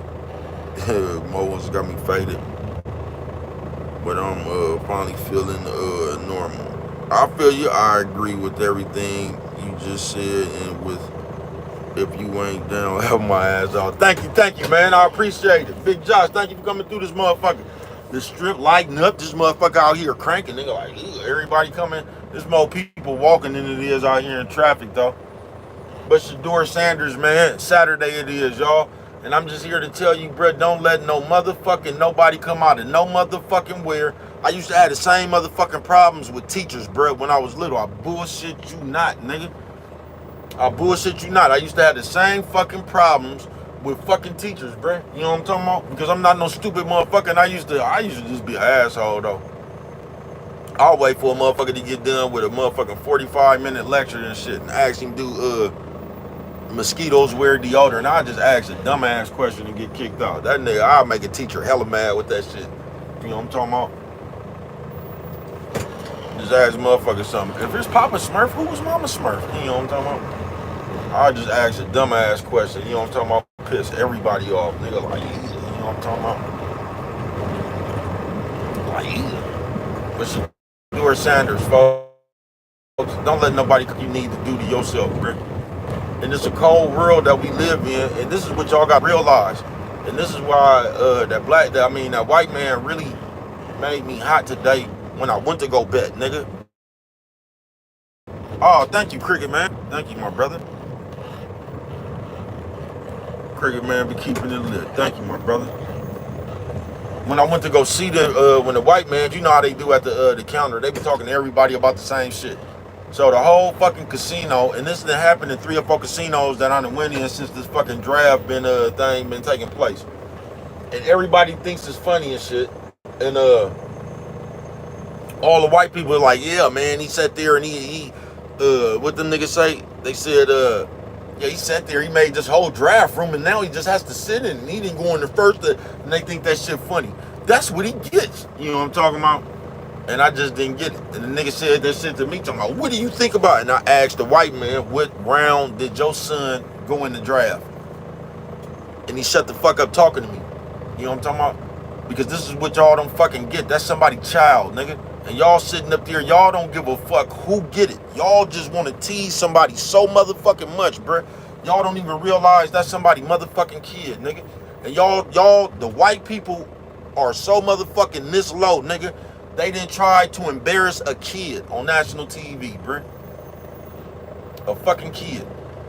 Mo's got me faded. But I'm finally feeling normal. I feel you. I agree with everything you just said, and with if you ain't down, help my ass out. Thank you, man. I appreciate it. Big Josh, thank you for coming through this motherfucker. The strip lighting up, this motherfucker out here cranking. Nigga like, everybody coming. There's more people walking than it is out here in traffic, though. But Shador Sanders, man, Saturday it is, y'all. And I'm just here to tell you, bro, don't let no motherfucking nobody come out of no motherfucking where. I used to have the same motherfucking problems with teachers, bro, when I was little. I bullshit you not, nigga. I bullshit you not. I used to have the same fucking problems with fucking teachers, bro. You know what I'm talking about? Because I'm not no stupid motherfucker. And I used to just be an asshole, though. I'll wait for a motherfucker to get done with a motherfucking 45-minute lecture and shit and ask him do mosquitoes wear deodorant. I just ask a dumbass question and get kicked out. That nigga, I'll make a teacher hella mad with that shit. You know what I'm talking about? Just ask motherfucker something. If it's Papa Smurf, who was Mama Smurf? You know what I'm talking about? I just ask a dumbass question. You know what I'm talking about? Piss everybody off. Nigga like, you know what I'm talking about? Like, but Shador Sanders, folks. Don't let nobody you need to do to yourself, bro. And it's a cold world that we live in, and this is what y'all got to realize. And this is why that white man really made me hot today when I went to go bet, nigga. Oh, thank you, Cricket Man. Thank you, my brother. Cricket Man be keeping it lit. Thank you, my brother. When I went to go see when the white man, you know how they do at the counter, they be talking to everybody about the same shit. So the whole fucking casino, and this has happened in 3 or 4 casinos that I done went in since this fucking draft been taking place. And everybody thinks it's funny and shit. And all the white people are like, yeah, man, he sat there and he what the niggas say? They said, yeah, he sat there, he made this whole draft room, and now he just has to sit in, and he didn't go in the first, and they think that shit funny. That's what he gets. You know what I'm talking about? And I just didn't get it. And the nigga said that shit to me, talking about, what do you think about it? And I asked the white man, what round did your son go in the draft? And he shut the fuck up talking to me. You know what I'm talking about? Because this is what y'all don't fucking get. That's somebody's child, nigga. And y'all sitting up there, y'all don't give a fuck who get it. Y'all just want to tease somebody so motherfucking much, bruh. Y'all don't even realize that's somebody's motherfucking kid, nigga. And y'all, the white people are so motherfucking this low, nigga. They didn't try to embarrass a kid on national TV, bruh. A fucking kid.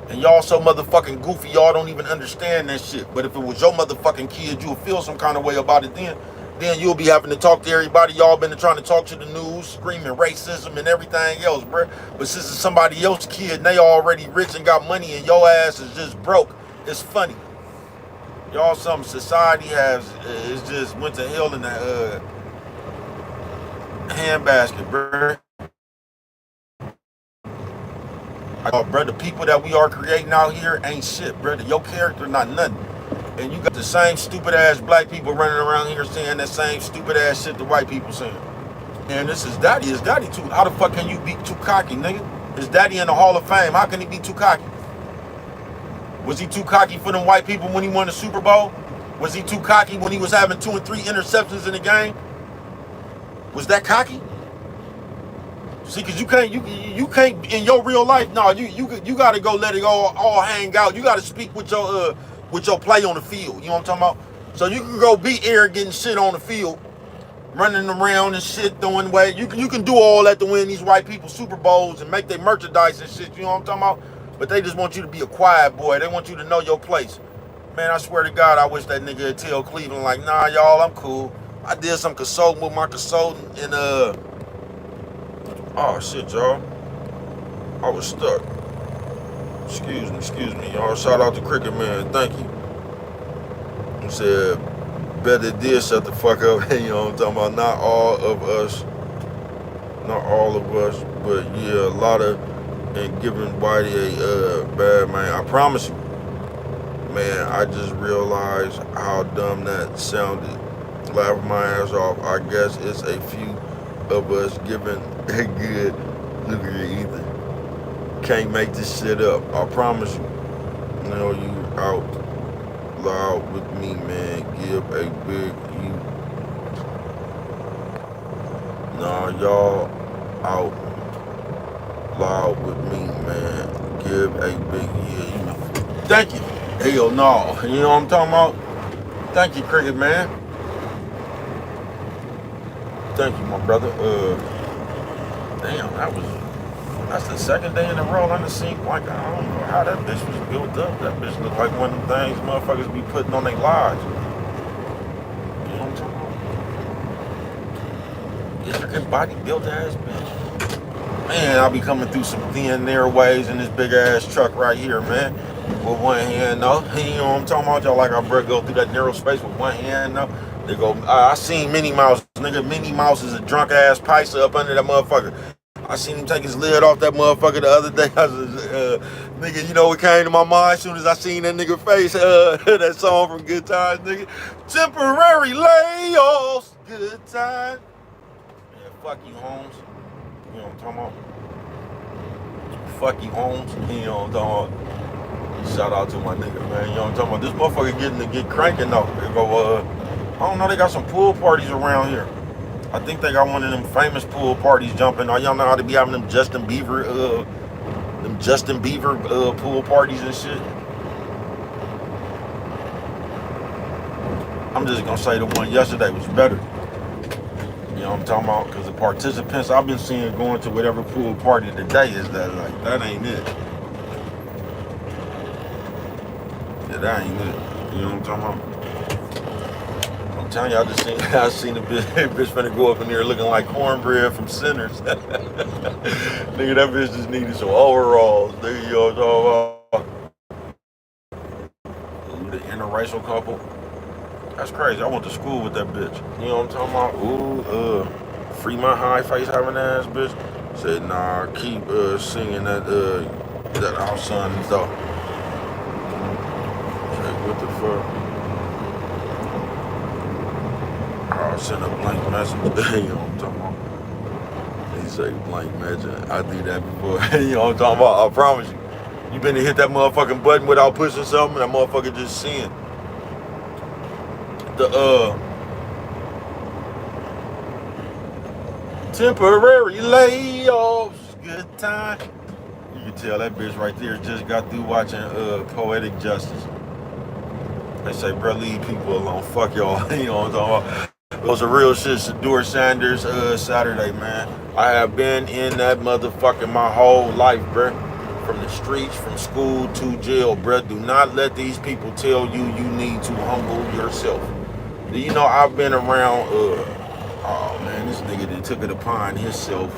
And y'all so motherfucking goofy, y'all don't even understand that shit. But if it was your motherfucking kid, you would feel some kind of way about it then. Then you'll be having to talk to everybody. Y'all been trying to talk to the news, screaming racism and everything else, bruh. But since it's somebody else's kid and they already rich and got money and your ass is just broke, it's funny. Y'all, some society is just went to hell in that handbasket, bruh. Bro, the people that we are creating out here ain't shit, bro. Your character, not nothing. And you got the same stupid ass black people running around here saying that same stupid ass shit the white people saying. And this is daddy. Is daddy too? How the fuck can you be too cocky, nigga? Is daddy in the Hall of Fame? How can he be too cocky? Was he too cocky for them white people when he won the Super Bowl? Was he too cocky when he was having 2 and 3 interceptions in the game? Was that cocky? See, cause you can't in your real life. No, you gotta go let it all hang out. You gotta speak with your play on the field. You know what I'm talking about? So you can go be arrogant and shit on the field, running around and shit, doing way. You can do all that to win these white people Super Bowls and make their merchandise and shit. You know what I'm talking about? But they just want you to be a quiet boy. They want you to know your place. Man, I swear to God, I wish that nigga would tell Cleveland like, nah, y'all, I'm cool. I did some consulting with my consultant and oh shit, y'all. I was stuck. Excuse me, y'all. Shout out to Cricket Man. Thank you. He said, better did shut the fuck up. You know what I'm talking about? Not all of us, but yeah, a lot of, and giving Whitey a bad man. I promise you, man, I just realized how dumb that sounded. Laughing my ass off. I guess it's a few of us giving a good look at either. Can't make this shit up. I promise you. You know, you out loud with me, man. Give a big you. Nah, y'all out loud with me, man. Give a big yeah. You know. Thank you. Hell no. You know what I'm talking about? Thank you, Cricket Man. Thank you, my brother. Damn, that's the second day in a row I done seen like I don't know how that bitch was built up. That bitch looked like one of them things motherfuckers be putting on their lives. You know what I'm talking about? Intricate body built ass bitch. Man, I'll be coming through some thin airways in this big ass truck right here, man. With one hand, no. You know what I'm talking about? Y'all like our breath go through that narrow space with one hand, no. They go, I seen Minnie Mouse. Nigga, Minnie Mouse is a drunk ass Paisa up under that motherfucker. I seen him take his lid off that motherfucker the other day. I was, nigga, you know what came to my mind as soon as I seen that nigga face? That song from Good Times, nigga. Temporary layoffs, good time. Man, fuck you, Holmes. You know what I'm talking about? Fuck you, Holmes. You know what I'm talking about? Shout out to my nigga, man. You know what I'm talking about? This motherfucker get cranking though. They go, I don't know, they got some pool parties around here. I think they got one of them famous pool parties jumping. Y'all know how to be having them Justin Bieber pool parties and shit. I'm just gonna say the one yesterday was better. You know what I'm talking about? Because the participants I've been seeing going to whatever pool party today is that like that ain't it. Yeah, that ain't it. You know what I'm talking about? I'm telling you, I seen a bitch finna go up in there looking like cornbread from Sinners. Nigga, that bitch just needed some overalls. Nigga, you know what I'm talking about? Ooh, the interracial couple. That's crazy. I went to school with that bitch. You know what I'm talking about? Ooh, free my high face having ass bitch. Said, nah, keep singing that our son though. Said, what the fuck? I'll send a blank message. You know what I'm talking about? He say blank message. I do that before. You know what I'm talking about? I promise you. You been to hit that motherfucking button without pushing something, that motherfucker just seeing. The temporary layoffs, good time. You can tell that bitch right there just got through watching Poetic Justice. They say, bro, leave people alone. Fuck y'all. You know what I'm talking about? It was a real shit. Shedeur Sanders Saturday, man. I have been in that motherfucker my whole life, bruh. From the streets, from school to jail, bruh. Do not let these people tell you need to humble yourself. Do you know I've been around, oh man, this nigga that took it upon himself.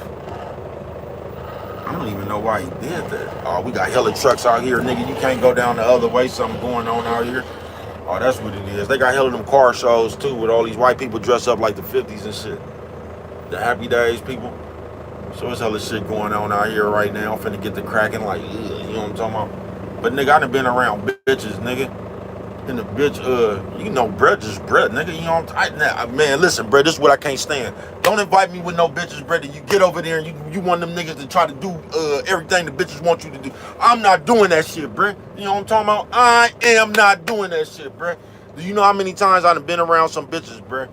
I don't even know why he did that. Oh, we got hella trucks out here, nigga. You can't go down the other way. Something going on out here. Oh, that's what it is. They got hella them car shows too with all these white people dressed up like the 50s and shit. The Happy Days people. So it's hella shit going on out here right now. I'm finna get the cracking like, you know what I'm talking about? But nigga, I done been around bitches, nigga. And the bitch, you know, bruh, just bruh, nigga, you know, man, listen, bruh, this is what I can't stand. Don't invite me with no bitches, bruh, that you get over there and you want them niggas to try to do everything the bitches want you to do. I'm not doing that shit, bruh. You know what I'm talking about? I am not doing that shit, bruh. Do you know how many times I done been around some bitches, bruh?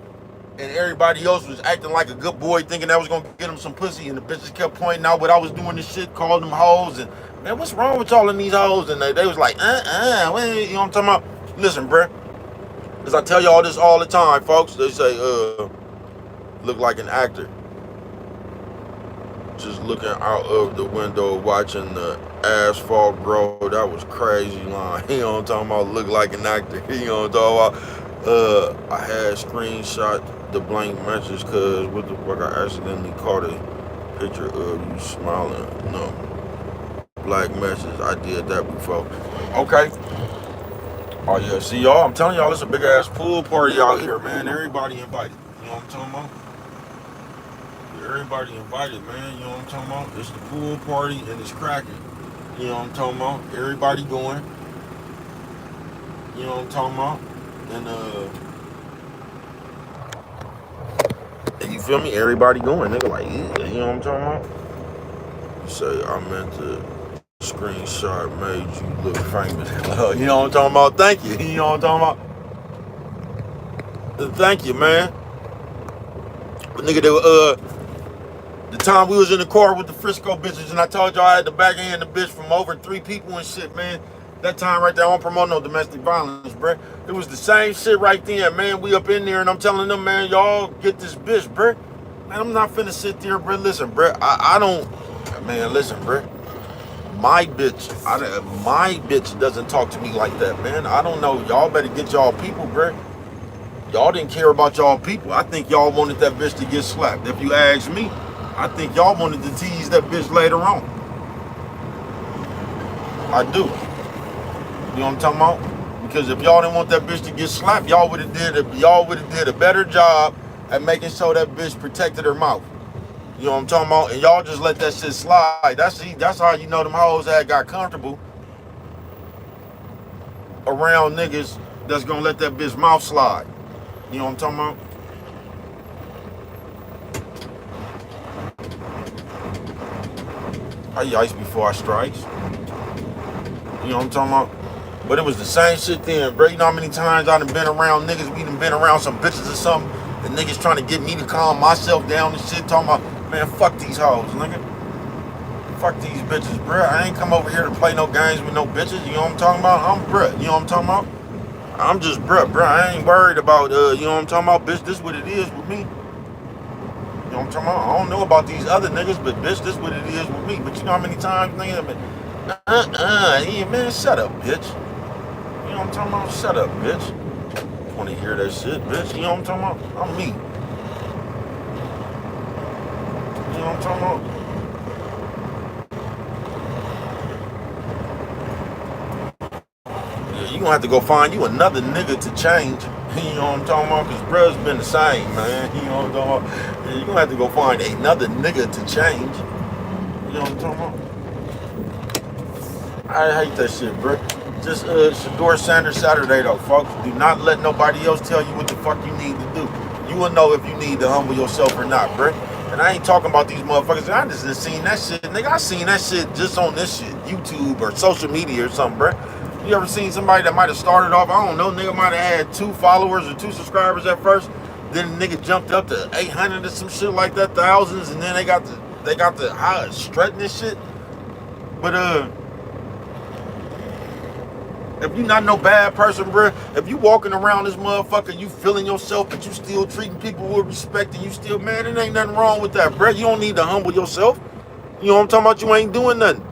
And everybody else was acting like a good boy, thinking that was gonna get them some pussy, and the bitches kept pointing out what I was doing this shit, called them hoes, and man, what's wrong with y'all in these hoes? And they was like, you know what I'm talking about? Listen, bruh, because I tell y'all this all the time, folks. They say, Look like an actor. Just looking out of the window, watching the asphalt grow. That was crazy line. You know what I'm talking about? Look like an actor. You know what I'm talking about? I had screenshot the blank message because what the fuck, I accidentally caught a picture of you smiling. No. Black message. I did that before. Okay. Oh yeah, see y'all, I'm telling y'all, it's a big ass pool party out here, man. Everybody invited. You know what I'm talking about? Everybody invited, man. You know what I'm talking about? It's the pool party and it's cracking. You know what I'm talking about? Everybody going. You know what I'm talking about? And you feel me? Everybody going. Nigga like, yeah, you know what I'm talking about? You say, I meant to screenshot made you look famous. You know what I'm talking about? Thank you. You know what I'm talking about? Thank you, man. Nigga, the time we was in the car with the Frisco bitches and I told y'all I had to backhand the bitch from over 3 people and shit, man. That time right there, I don't promote no domestic violence, bruh. It was the same shit right then, man. We up in there and I'm telling them, man, y'all get this bitch, bruh. Man, I'm not finna sit there, bruh. Listen, bruh, I don't, man, listen, bruh. My bitch doesn't talk to me like that, man. I don't know. Y'all better get y'all people, bruh. Y'all didn't care about y'all people. I think y'all wanted that bitch to get slapped. If you ask me, I think y'all wanted to tease that bitch later on. I do. You know what I'm talking about? Because if y'all didn't want that bitch to get slapped, y'all would have did a better job at making sure that bitch protected her mouth. You know what I'm talking about? And y'all just let that shit slide. That's how you know them hoes that got comfortable around niggas that's gonna let that bitch mouth slide. You know what I'm talking about? I ice before I strikes. You know what I'm talking about? But it was the same shit then, bro. You know how many times I done been around niggas, we done been around some bitches or something, and niggas trying to get me to calm myself down and shit, talking about, man, fuck these hoes, nigga. Fuck these bitches, bro. I ain't come over here to play no games with no bitches, you know what I'm talking about? I'm bruh, you know what I'm talking about? I'm just bruh. I ain't worried about, you know what I'm talking about? Bitch, this what it is with me. You know what I'm talking about? I don't know about these other niggas, but bitch, this what it is with me. But you know how many times niggas been, yeah, man, shut up, bitch. You know what I'm talking about? Shut up, bitch. Want to hear that shit, bitch? You know what I'm talking about? I'm me. You know what I'm talking about? Yeah, you gonna have to go find you another nigga to change. You know what I'm talking about? Because bruh's been the same, man. You know what I'm talking about? Yeah, you gonna have to go find another nigga to change. You know what I'm talking about? I hate that shit, bro. Just Shador Sanders Saturday though, folks. Do not let nobody else tell you what the fuck you need to do. You will know if you need to humble yourself or not, bro. And I ain't talking about these motherfuckers. I just seen that shit, nigga. I seen that shit just on this shit, YouTube or social media or something, bro. You ever seen somebody that might have started off, I don't know, nigga might have had 2 followers or 2 subscribers at first, then the nigga jumped up to 800 or some shit like that, thousands, and then they got the strutting this shit. But if you not no bad person, bruh, if you walking around this motherfucker, you feeling yourself, but you still treating people with respect and you still, man, it ain't nothing wrong with that, bruh. You don't need to humble yourself. You know what I'm talking about? You ain't doing nothing.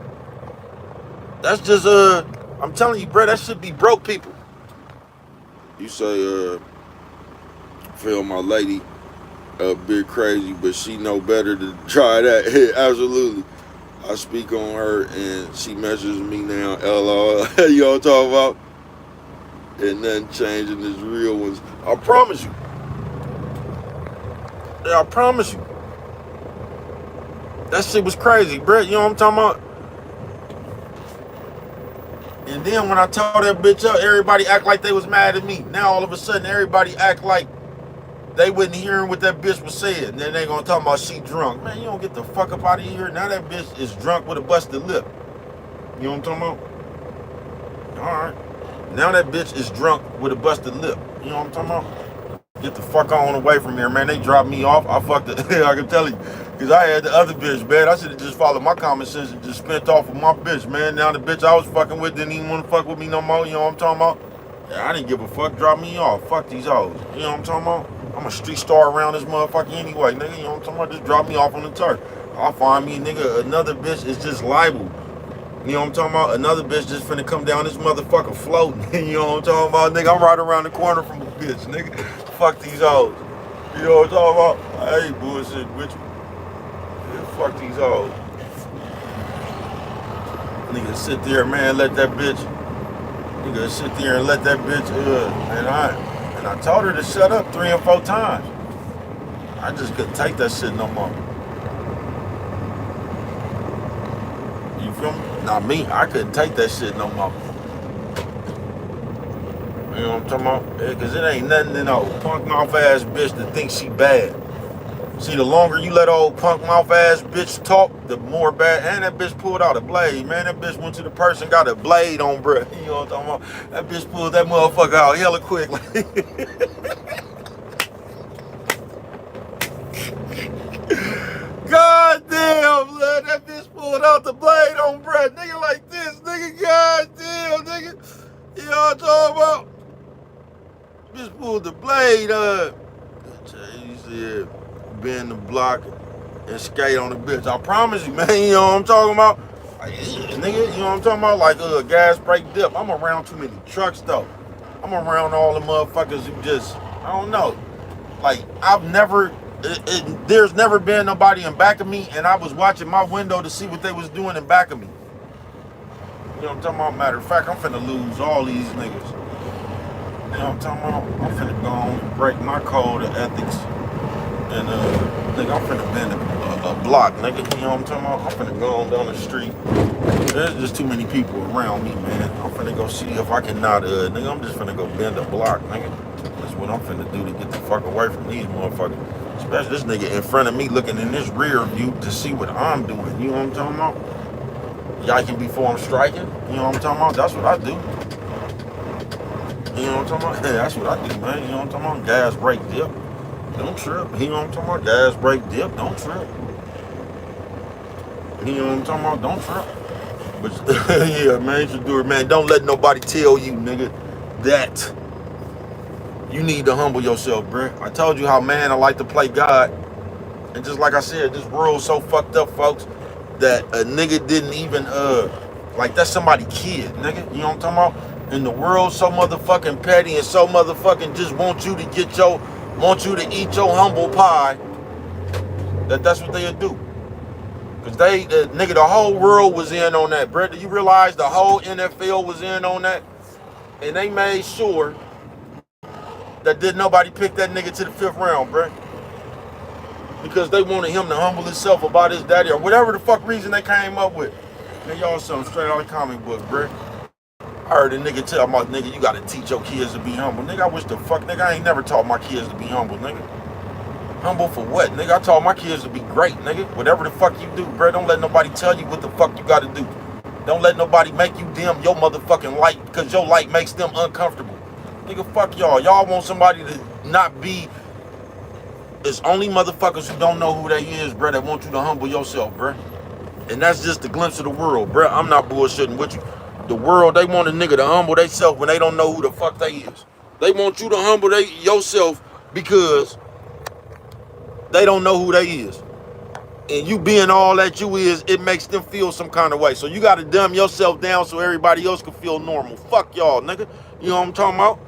That's just, I'm telling you, bruh, that should be broke people. You say, feel my lady a bit crazy, but she know better to try that. Absolutely. I speak on her and she messages me now, LOL. You know what I'm talking about? And nothing changing, this real ones. I promise you. Yeah, I promise you. That shit was crazy, bro. You know what I'm talking about? And then when I told that bitch up, everybody act like they was mad at me. Now all of a sudden, everybody act like they wasn't hearing what that bitch was saying. And then they gonna talk about she drunk. Man, you don't get the fuck up out of here. Now that bitch is drunk with a busted lip. You know what I'm talking about? Alright. Now that bitch is drunk with a busted lip. You know what I'm talking about? Get the fuck on away from here, man. They dropped me off. I fucked it. I can tell you. Because I had the other bitch, man. I should have just followed my common sense and just spent off with my bitch, man. Now the bitch I was fucking with didn't even want to fuck with me no more. You know what I'm talking about? Yeah, I didn't give a fuck. Drop me off. Fuck these hoes. You know what I'm talking about? I'm a street star around this motherfucker anyway, nigga. You know what I'm talking about? Just drop me off on the turf. I'll find me, nigga, another bitch is just liable. You know what I'm talking about? Another bitch just finna come down this motherfucker floating. You know what I'm talking about? Nigga, I'm right around the corner from a bitch, nigga. Fuck these hoes. You know what I'm talking about? I ain't bullshit with you. Yeah, fuck these hoes. Nigga sit there, man, let that bitch. Nigga sit there and let that bitch, and I told her to shut up 3 or 4 times. I just couldn't take that shit no more. You feel me? Not me. I couldn't take that shit no more. You know what I'm talking about? Because it ain't nothing in no punk mouth ass bitch that thinks she bad. See, the longer you let old punk mouth ass bitch talk, the more bad. And that bitch pulled out a blade, man. That bitch went to the person, got a blade on, bruh. You know what I'm talking about? That bitch pulled that motherfucker out hella quick. God damn, blood. That bitch pulled out the blade on, bruh. Nigga like this, nigga. God damn, nigga. You know what I'm talking about? Bitch pulled the blade up. He said, bend the block and skate on the bitch. I promise you, man. You know what I'm talking about? Like, nigga, you know what I'm talking about? Like gas brake dip. I'm around too many trucks, though. I'm around all the motherfuckers who just, I don't know. Like, there's never been nobody in back of me, and I was watching my window to see what they was doing in back of me. You know what I'm talking about? Matter of fact, I'm finna lose all these niggas. You know what I'm talking about? I'm finna go on and break my code of ethics. And, nigga, I'm finna bend a block, nigga. You know what I'm talking about? I'm finna go on down the street. There's just too many people around me, man. I'm finna go see if I can not, nigga, I'm just finna go bend a block, nigga. That's what I'm finna do to get the fuck away from these motherfuckers. Especially this nigga in front of me looking in this rear view to see what I'm doing. You know what I'm talking about? Yiking before I'm striking. You know what I'm talking about? That's what I do. You know what I'm talking about? Yeah, that's what I do, man. You know what I'm talking about? Gas, brake, dip. Don't trip. You know what I'm talking about? Gas, brake, dip. Don't trip. You know what I'm talking about? Don't trip. But yeah, man, you should do it, man. Don't let nobody tell you, nigga, that you need to humble yourself, bruh. I told you how, man, I like to play God. And just like I said, this world's so fucked up, folks, that a nigga didn't even, like, that's somebody's kid, nigga. You know what I'm talking about? And the world's so motherfucking petty and so motherfucking just want you to eat your humble pie, that's what they'll do. Because nigga, the whole world was in on that, bruh. Do you realize the whole NFL was in on that? And they made sure that did nobody pick that nigga to the 5th round, bruh. Because they wanted him to humble himself about his daddy or whatever the fuck reason they came up with. Man, y'all something straight out of the comic book, bruh. I heard a nigga tell my nigga, you gotta teach your kids to be humble. Nigga, I wish the fuck, nigga, I ain't never taught my kids to be humble, nigga. Humble for what? Nigga, I taught my kids to be great, nigga. Whatever the fuck you do, bruh, don't let nobody tell you what the fuck you gotta do. Don't let nobody make you dim your motherfucking light because your light makes them uncomfortable. Nigga, fuck y'all. Y'all want somebody to not be. It's only motherfuckers who don't know who they is, bruh, that want you to humble yourself, bruh. And that's just a glimpse of the world, bruh. I'm not bullshitting with you. The world, they want a nigga to humble themselves when they don't know who the fuck they is. They want you to humble yourself because they don't know who they is. And you being all that you is, it makes them feel some kind of way. So you got to dumb yourself down so everybody else can feel normal. Fuck y'all, nigga. You know what I'm talking about?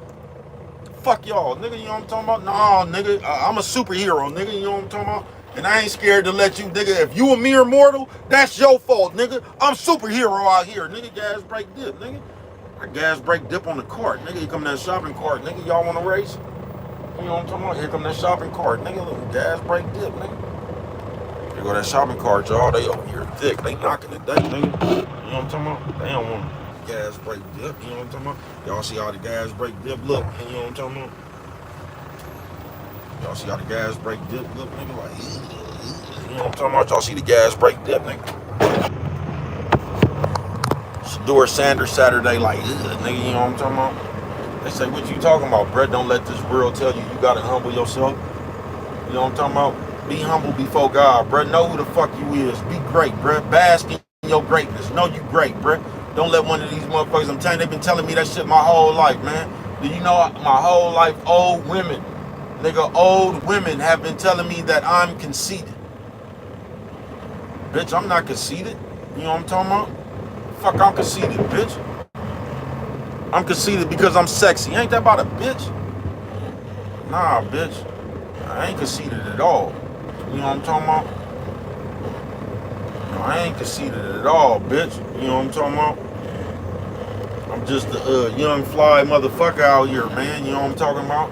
Fuck y'all, nigga. You know what I'm talking about? Nah, nigga. I'm a superhero, nigga. You know what I'm talking about? And I ain't scared to let you, nigga. If you a mere mortal, that's your fault, nigga. I'm superhero out here, nigga. Gas brake dip, nigga. I gas brake dip on the cart, nigga. Here come that shopping cart, nigga. Y'all want to race? You know what I'm talking about? Here come that shopping cart, nigga. Look, gas brake dip, nigga. Here go that shopping cart, y'all. They over here thick. They knocking it, nigga. You know what I'm talking about? They don't want gas brake dip. You know what I'm talking about? Y'all see all the gas brake dip? Look, you know what I'm talking about? Y'all see how the gas brake dip look, nigga? Like, you know what I'm talking about? Y'all see the gas brake dip, nigga? Shedeur Sanders Saturday, like, nigga, you know what I'm talking about? They say, what you talking about, bruh? Don't let this world tell you gotta humble yourself. You know what I'm talking about? Be humble before God, bruh. Know who the fuck you is. Be great, bruh. Bask in your greatness. Know you great, bruh. Don't let one of these motherfuckers, I'm telling you, they've been telling me that shit my whole life, man. Do you know my whole life, old women Nigga, old women have been telling me that I'm conceited. Bitch, I'm not conceited. You know what I'm talking about? Fuck, I'm conceited, bitch. I'm conceited because I'm sexy. Ain't that about a bitch? Nah, bitch. I ain't conceited at all. You know what I'm talking about? No, I ain't conceited at all, bitch. You know what I'm talking about? I'm just a young fly motherfucker out here, man. You know what I'm talking about?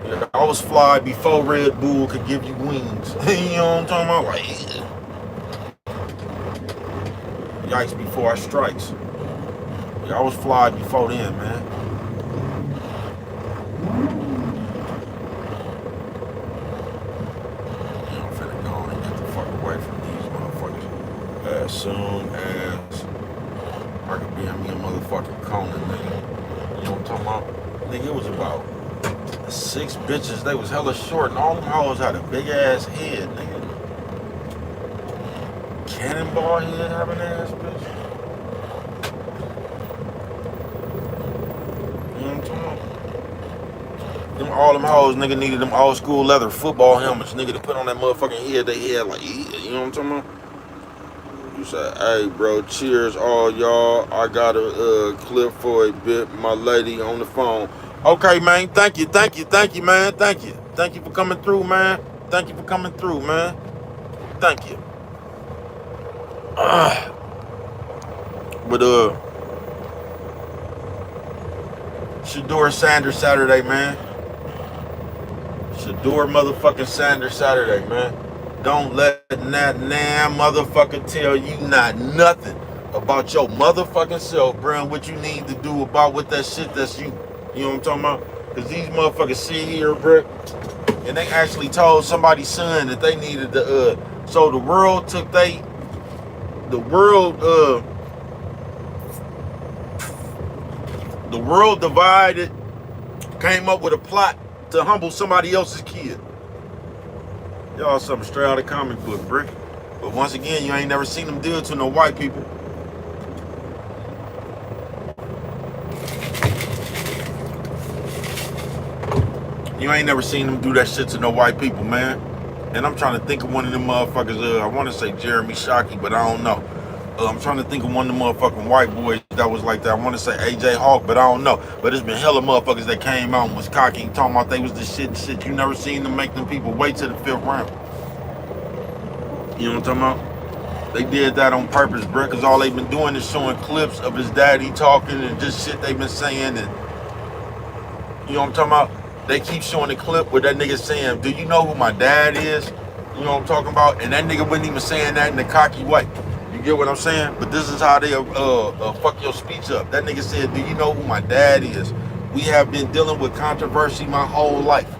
Yeah, I was fly before Red Bull could give you wings. You know what I'm talking about? Like, yikes before I strikes. Yeah, I was fly before then, man. Yeah, I'm finna go and get the fuck away from these motherfuckers as soon as I could be in me a motherfucking Conan, nigga. You know what I'm talking about? Nigga, it was about 6 bitches. They was hella short, and all them hoes had a big ass head, nigga. Cannonball head having ass, bitch. You know what I'm talking about? All them hoes, nigga, needed them old school leather football helmets, nigga, to put on that motherfucking head. They had like, yeah, you know what I'm talking about? You said, hey, bro, cheers, all y'all. I got a clip for a bit. My lady on the phone. Okay, man. Thank you, man. Thank you. Thank you for coming through, man. Thank you for coming through, man. Thank you. But Shador Sanders Saturday, man. Shador motherfucking Sanders Saturday, man. Don't let that damn motherfucker tell you not nothing about your motherfucking self, bro, and what you need to do about what that shit that's you. You know what I'm talking about? Because these motherfuckers sit here, bro, and they actually told somebody's son that they needed to, so the world took the world divided, came up with a plot to humble somebody else's kid. Y'all something straight out of comic book, brick. But once again, you ain't never seen them do it to no white people. You ain't never seen them do that shit to no white people, man. And I'm trying to think of one of them motherfuckers, I want to say Jeremy Shockey, but I don't know. I'm trying to think of one of the motherfucking white boys that was like that. I want to say AJ Hawk, but I don't know. But it's been hella motherfuckers that came out and was cocky, talking about they was the shit and shit. You never seen them make them people wait till the 5th round. You know what I'm talking about? They did that on purpose, bro, because all they've been doing is showing clips of his daddy talking and just shit they've been saying. And you know what I'm talking about? They keep showing the clip where that nigga saying, do you know who my dad is? You know what I'm talking about? And that nigga wasn't even saying that in a cocky way. You get what I'm saying? But this is how they fuck your speech up. That nigga said, do you know who my dad is? We have been dealing with controversy my whole life.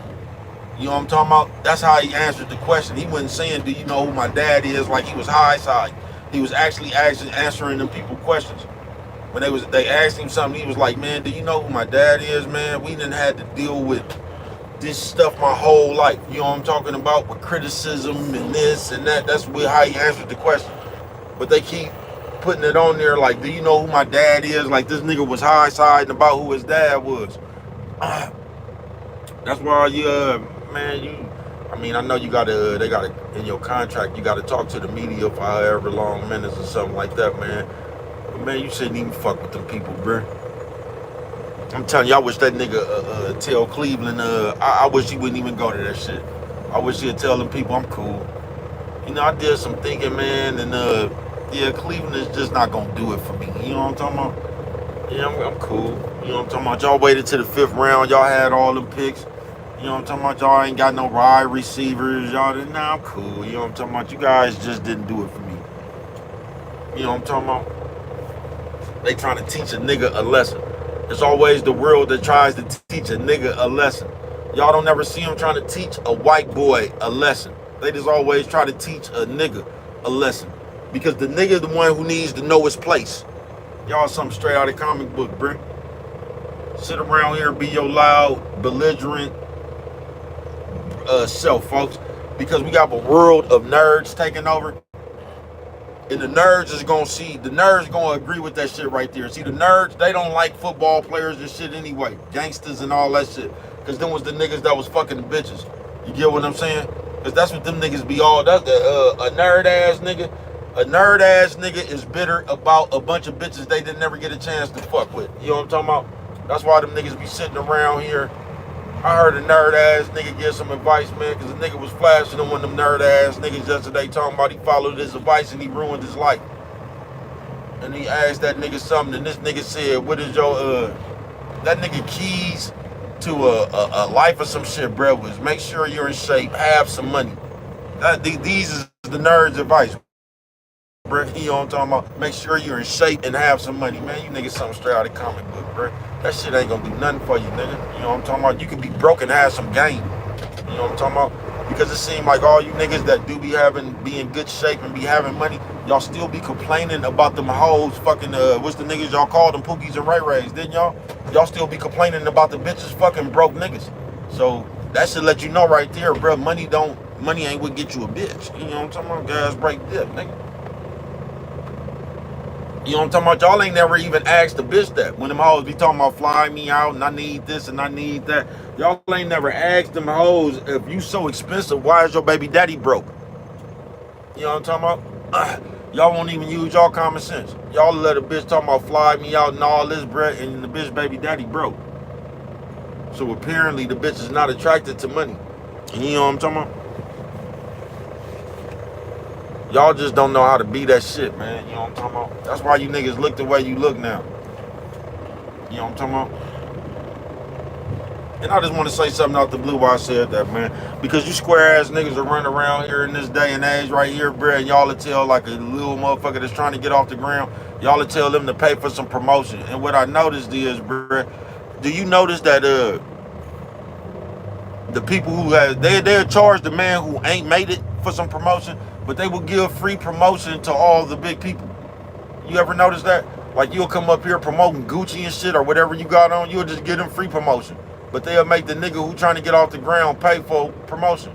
You know what I'm talking about? That's how he answered the question. He wasn't saying, do you know who my dad is, like he was high side. He was actually answering them people questions. When they asked him something, he was like, man, do you know who my dad is, man? We done had to deal with this stuff my whole life. You know what I'm talking about? With criticism and this and that. That's how he answered the question. But they keep putting it on there like, do you know who my dad is? Like this nigga was high siding about who his dad was. That's why man, I mean, I know you gotta, they gotta, in your contract, you gotta talk to the media for however long minutes or something like that, man. But man, you shouldn't even fuck with them people, bro. I'm telling you, I wish that nigga tell Cleveland, I wish he wouldn't even go to that shit. I wish he'd tell them people I'm cool. You know, I did some thinking, man, and yeah, Cleveland is just not gonna do it for me. You know what I'm talking about? Yeah, I'm cool. You know what I'm talking about? Y'all waited to the 5th round. Y'all had all them picks. You know what I'm talking about? Y'all ain't got no wide receivers. Y'all didn't. Nah, I'm cool. You know what I'm talking about? You guys just didn't do it for me. You know what I'm talking about? They trying to teach a nigga a lesson. It's always the world that tries to teach a nigga a lesson. Y'all don't ever see them trying to teach a white boy a lesson. They just always try to teach a nigga a lesson. Because the nigga is the one who needs to know his place. Y'all something straight out of comic book, bro. Sit around here and be your loud, belligerent self, folks. Because we got a world of nerds taking over. And the nerds is gonna see, the nerds gonna agree with that shit right there. See, the nerds, they don't like football players and shit anyway. Gangsters and all that shit. Cause them was the niggas that was fucking the bitches. You get what I'm saying? Cause that's what them niggas be all, that's a nerd ass nigga. A nerd ass nigga is bitter about a bunch of bitches they didn't never get a chance to fuck with. You know what I'm talking about? That's why them niggas be sitting around here. I heard a nerd ass nigga give some advice, man, because the nigga was flashing on one of them nerd ass niggas yesterday talking about he followed his advice and he ruined his life. And he asked that nigga something, and this nigga said, what is your, that nigga keys to a life or some shit, bro, was make sure you're in shape, have some money. These is the nerd's advice, bro. You know what I'm talking about? Make sure you're in shape and have some money, man. You niggas something straight out of comic book, bro. That shit ain't gonna do nothing for you, nigga. You know what I'm talking about? You can be broke and have some game. You know what I'm talking about? Because it seems like all you niggas that do be in good shape and be having money, y'all still be complaining about them hoes fucking, what's the niggas y'all called them, Pookies and Ray Rays, didn't y'all? Y'all still be complaining about the bitches fucking broke niggas. So that should let you know right there, bro, money ain't what get you a bitch. You know what I'm talking about? Guys break dip, nigga. You know what I'm talking about? Y'all ain't never even asked the bitch that. When them hoes be talking about fly me out and I need this and I need that. Y'all ain't never asked them hoes, if you so expensive, why is your baby daddy broke? You know what I'm talking about? Y'all won't even use y'all common sense. Y'all let a bitch talk about fly me out and all this bread and the bitch baby daddy broke. So apparently the bitch is not attracted to money. You know what I'm talking about? Y'all just don't know how to be that shit, man. You know what I'm talking about? That's why you niggas look the way you look now. You know what I'm talking about? And I just want to say something out the blue why I said that, man. Because you square ass niggas are running around here in this day and age right here, bruh, and y'all will tell like a little motherfucker that's trying to get off the ground, y'all will tell them to pay for some promotion. And what I noticed is, bruh, do you notice that the people who have, they'll charge the man who ain't made it for some promotion, but they will give free promotion to all the big people. You ever notice that? Like you'll come up here promoting Gucci and shit or whatever you got on, you'll just give them free promotion. But they'll make the nigga who trying to get off the ground pay for promotion.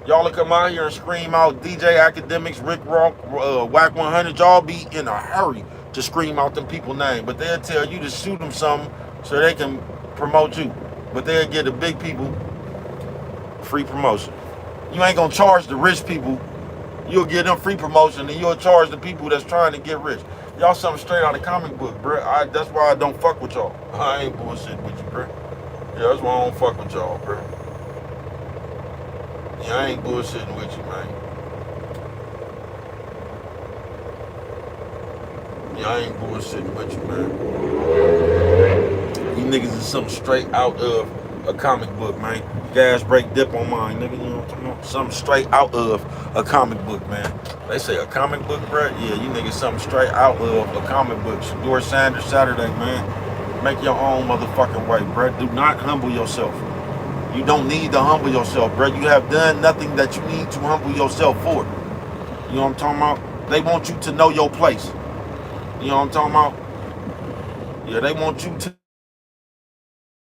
Y'all will come out here and scream out DJ Academics, Rick Rock, Whack 100. Y'all be in a hurry to scream out them people name. But they'll tell you to shoot them something so they can promote you. But they'll give the big people free promotion. You ain't gonna charge the rich people. You'll give them free promotion and you'll charge the people that's trying to get rich. Y'all something straight out of comic book, bro. That's why I don't fuck with y'all. I ain't bullshitting with you, bro. Yeah, that's why I don't fuck with y'all, bro. Yeah, I ain't bullshitting with you, man. Yeah, I ain't bullshitting with you, man. You niggas is something straight out of a comic book, man. Gas break dip on mine, nigga. You know what I'm talking about? Something straight out of a comic book, man. They say a comic book, bro. Yeah, you niggas something straight out of a comic book. Shador Sanders Saturday, man. Make your own motherfucking way, bro. Do not humble yourself. You don't need to humble yourself, bro. You have done nothing that you need to humble yourself for. You know what I'm talking about? They want you to know your place. You know what I'm talking about? Yeah, they want you to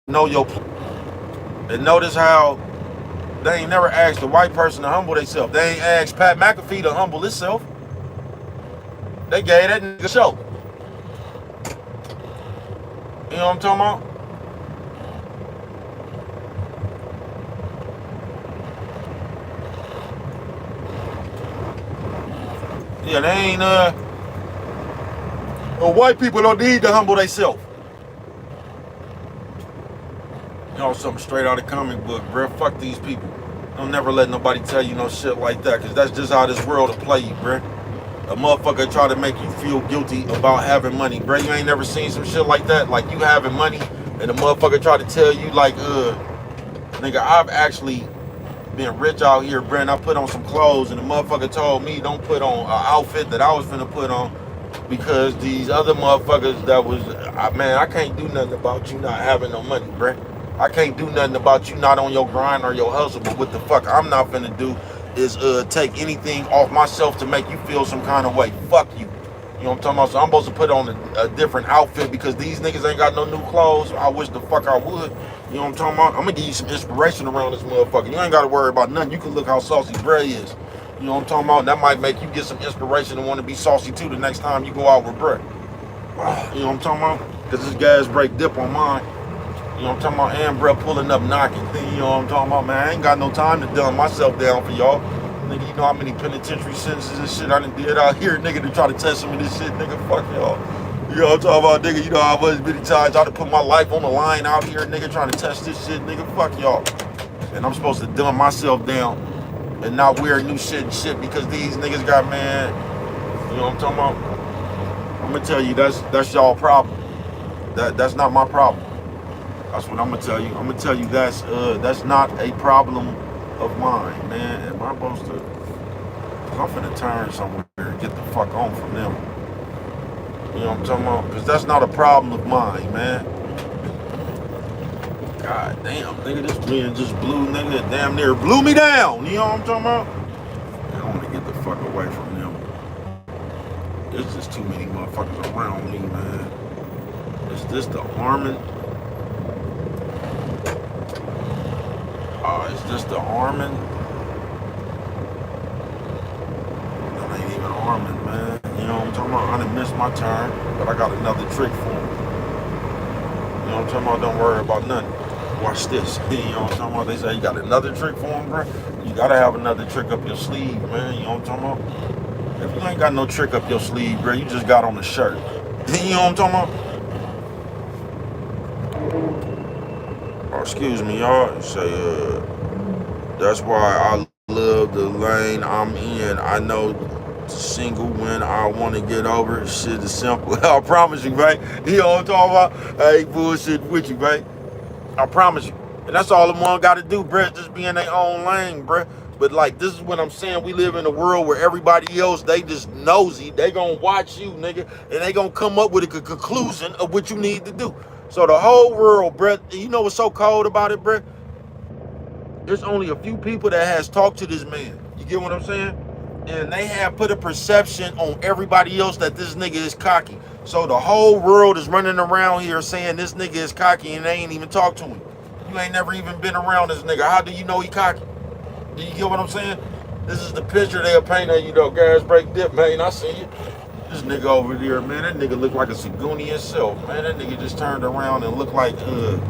know your place. And notice how they ain't never asked a white person to humble themselves. They ain't asked Pat McAfee to humble himself. They gave that nigga a show. You know what I'm talking about? Yeah, they ain't, white people don't need to humble themselves. You know, something straight out of comic book, bruh. Fuck these people. Don't never let nobody tell you no shit like that, because that's just how this world will play you, bruh. A motherfucker try to make you feel guilty about having money, bruh. You ain't never seen some shit like that? Like you having money, and a motherfucker try to tell you, like, nigga, I've actually been rich out here, bruh, and I put on some clothes, and the motherfucker told me don't put on an outfit that I was finna put on, because these other motherfuckers that was, man, I can't do nothing about you not having no money, bruh. I can't do nothing about you not on your grind or your hustle, but what the fuck I'm not finna do is take anything off myself to make you feel some kind of way. Fuck you. You know what I'm talking about? So I'm supposed to put on a different outfit because these niggas ain't got no new clothes. I wish the fuck I would. You know what I'm talking about? I'm gonna give you some inspiration around this motherfucker. You ain't gotta worry about nothing. You can look how saucy Bray is. You You know what I'm talking about? That might make you get some inspiration and want to be saucy too the next time you go out with Brett. You know what I'm talking about? Because this gas brake dip on mine. You know what I'm talking about? And Brett pulling up knocking. You know what I'm talking about, man? I ain't got no time to dumb myself down for y'all. Nigga, you know how many penitentiary sentences and shit I done did out here, nigga, to try to test some of this shit, nigga. Fuck y'all. You know what I'm talking about, nigga? You know how much many times I done put my life on the line out here, nigga, trying to test this shit, nigga. Fuck y'all. And I'm supposed to dumb myself down and not wear new shit and shit because these niggas got, man, you know what I'm talking about? I'm gonna tell you, that's y'all problem. That's not my problem. That's what I'm gonna tell you. I'm gonna tell you that's not a problem of mine, man. Am I supposed to? Cause I'm finna turn somewhere and get the fuck on from them. You know what I'm talking about? Cause that's not a problem of mine, man. God damn, nigga, this wind just blew, nigga, damn near blew me down. You know what I'm talking about? Man, I wanna get the fuck away from them. There's just too many motherfuckers around me, man. Is this the Armin? Is this the Armin? That ain't even Armin, man. You know what I'm talking about? I done missed my turn, but I got another trick for him. You know what I'm talking about? Don't worry about nothing. Watch this. You know what I'm talking about? They say you got another trick for him, bro. You gotta have another trick up your sleeve, man. You know what I'm talking about? If you ain't got no trick up your sleeve, bro, you just got on the shirt. You know what I'm talking about? Oh, excuse me, y'all. Say, that's why I love the lane I'm in. I know single when I want to get over. Shit is simple. I promise you, right? You know what I'm talking about? I ain't bullshit with you, right? I promise you. And that's all the one got to do, bruh. Just be in their own lane, bruh. But like, this is what I'm saying. We live in a world where everybody else, they just nosy. They gonna watch you, nigga, and they gonna come up with a conclusion of what you need to do. So the whole world, bruh, you know what's so cold about it, bruh? There's only a few people that has talked to this man. You get what I'm saying? And they have put a perception on everybody else that this nigga is cocky. So the whole world is running around here saying this nigga is cocky and they ain't even talked to him. You ain't never even been around this nigga. How do you know he cocky? Do you get what I'm saying? This is the picture they'll paint of you, though. Gas brake dip, man. I see you. This nigga over there, man. That nigga look like a Siguni himself, man. That nigga just turned around and looked like, I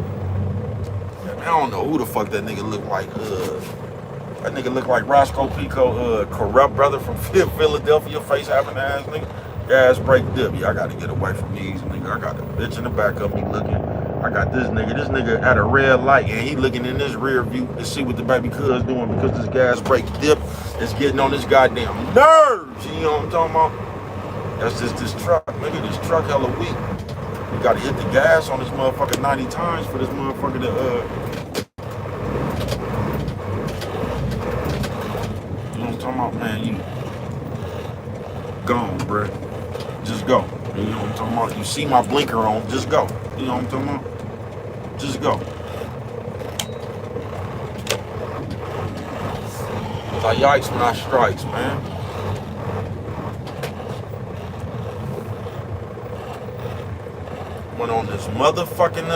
don't know who the fuck that nigga look like. That nigga look like Roscoe Pico, corrupt brother from Philadelphia, face having ass nigga. Gas brake dip. Yeah, I gotta get away from these nigga. I got a bitch in the back of me looking. I got this nigga. This nigga at a red light and he looking in this rear view to see what the baby cuz doing because this gas brake dip is getting on his goddamn nerves. You know what I'm talking about? That's just this truck, nigga. This truck hella weak. You gotta hit the gas on this motherfucker 90 times for this motherfucker to talking about, man, you gone, bruh. Just go. You know what I'm talking about? You see my blinker on, just go. You know what I'm talking about? Just go. Cause I yikes when I strikes, man. Went on this motherfucking,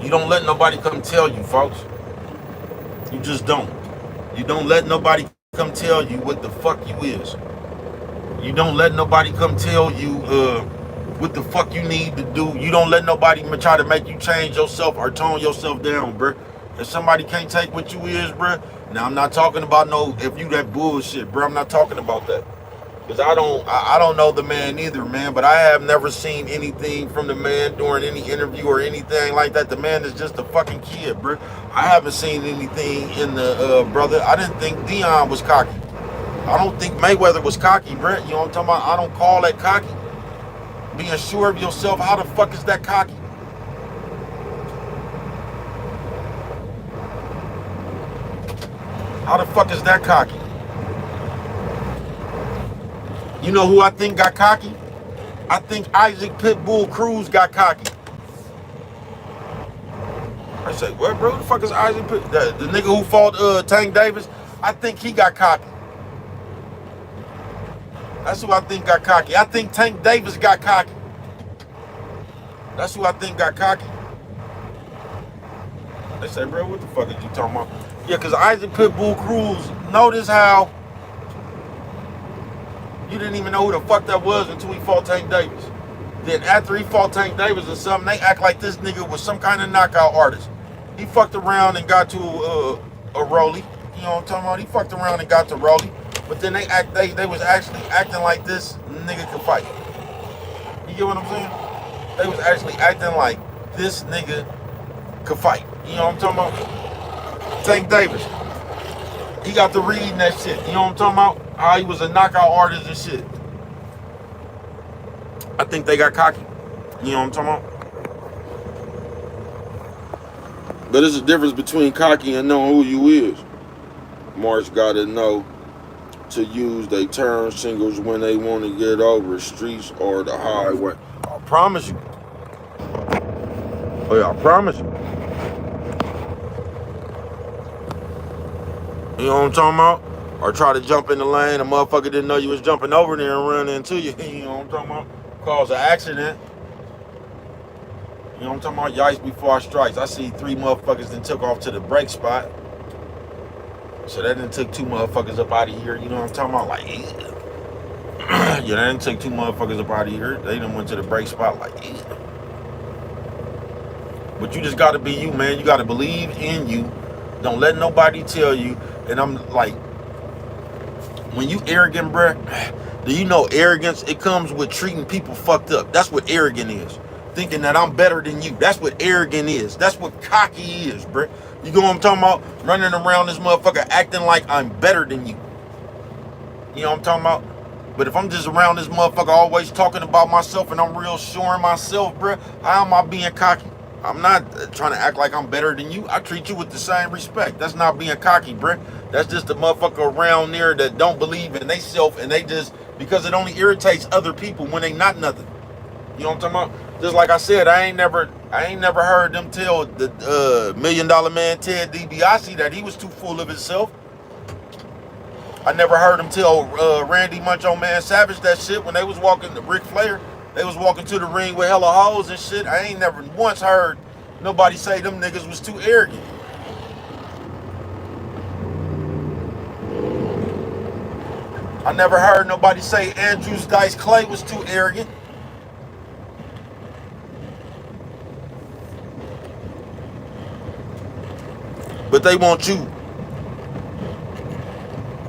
you don't let nobody come tell you, folks. You just don't. You don't let nobody come tell you what the fuck you is. You don't let nobody come tell you what the fuck you need to do. You don't let nobody try to make you change yourself or tone yourself down, bruh. If somebody can't take what you is, bruh, now I'm not talking about no, if you that bullshit, bruh, I'm not talking about that. Because I don't know the man either, man, but I have never seen anything from the man during any interview or anything like that. The man is just a fucking kid, bro. I haven't seen anything in the, brother. I didn't think Dion was cocky. I don't think Mayweather was cocky, bro. You know what I'm talking about? I don't call that cocky. Being sure of yourself, how the fuck is that cocky? How the fuck is that cocky? You know who I think got cocky? I think Isaac Pitbull Cruz got cocky. I say, what, bro? Who the fuck is Isaac Pitbull? The nigga who fought Tank Davis? I think he got cocky. That's who I think got cocky. I think Tank Davis got cocky. That's who I think got cocky. They say, bro, what the fuck are you talking about? Yeah, because Isaac Pitbull Cruz notice how you didn't even know who the fuck that was until he fought Tank Davis. Then after he fought Tank Davis or something, they act like this nigga was some kind of knockout artist. He fucked around and got to a Rolly. You know what I'm talking about? He fucked around and got to Rolly. But then they was actually acting like this nigga could fight. You get what I'm saying? They was actually acting like this nigga could fight. You know what I'm talking about? Tank Davis. He got to reading that shit. You know what I'm talking about? How he was a knockout artist and shit. I think they got cocky. You know what I'm talking about? But there's a difference between cocky and knowing who you is. March gotta know to use they turn singles when they want to get over streets or the highway. I promise you. Oh yeah, I promise you. You know what I'm talking about? Or try to jump in the lane, a motherfucker didn't know you was jumping over there and run into you. You know what I'm talking about? Cause an accident. You know what I'm talking about? Yikes before strikes. I see 3 motherfuckers that took off to the brake spot. So that didn't took 2 motherfuckers up out of here. You know what I'm talking about? Like, yeah. Yeah, that didn't take 2 motherfuckers up out of here. They done went to the brake spot like, yeah. But you just gotta be you, man. You gotta believe in you. Don't let nobody tell you. And I'm like, when you arrogant, bruh, do you know arrogance? It comes with treating people fucked up. That's what arrogant is. Thinking that I'm better than you. That's what arrogant is. That's what cocky is, bruh. You know what I'm talking about? Running around this motherfucker acting like I'm better than you. You know what I'm talking about? But if I'm just around this motherfucker always talking about myself and I'm real sure in myself, bruh, how am I being cocky? I'm not trying to act like I'm better than you. I treat you with the same respect. That's not being cocky, bruh. That's just a motherfucker around there that don't believe in they self and they just, because it only irritates other people when they not nothing. You know what I'm talking about? Just like I said, I ain't never heard them tell the $1 Million Man Ted DiBiase that he was too full of himself. I never heard him tell Randy Macho Man Savage that shit when they was walking to Ric Flair. They was walking to the ring with hella hoes and shit. I ain't never once heard nobody say them niggas was too arrogant. I never heard nobody say Andrews Dice Clay was too arrogant. But they want you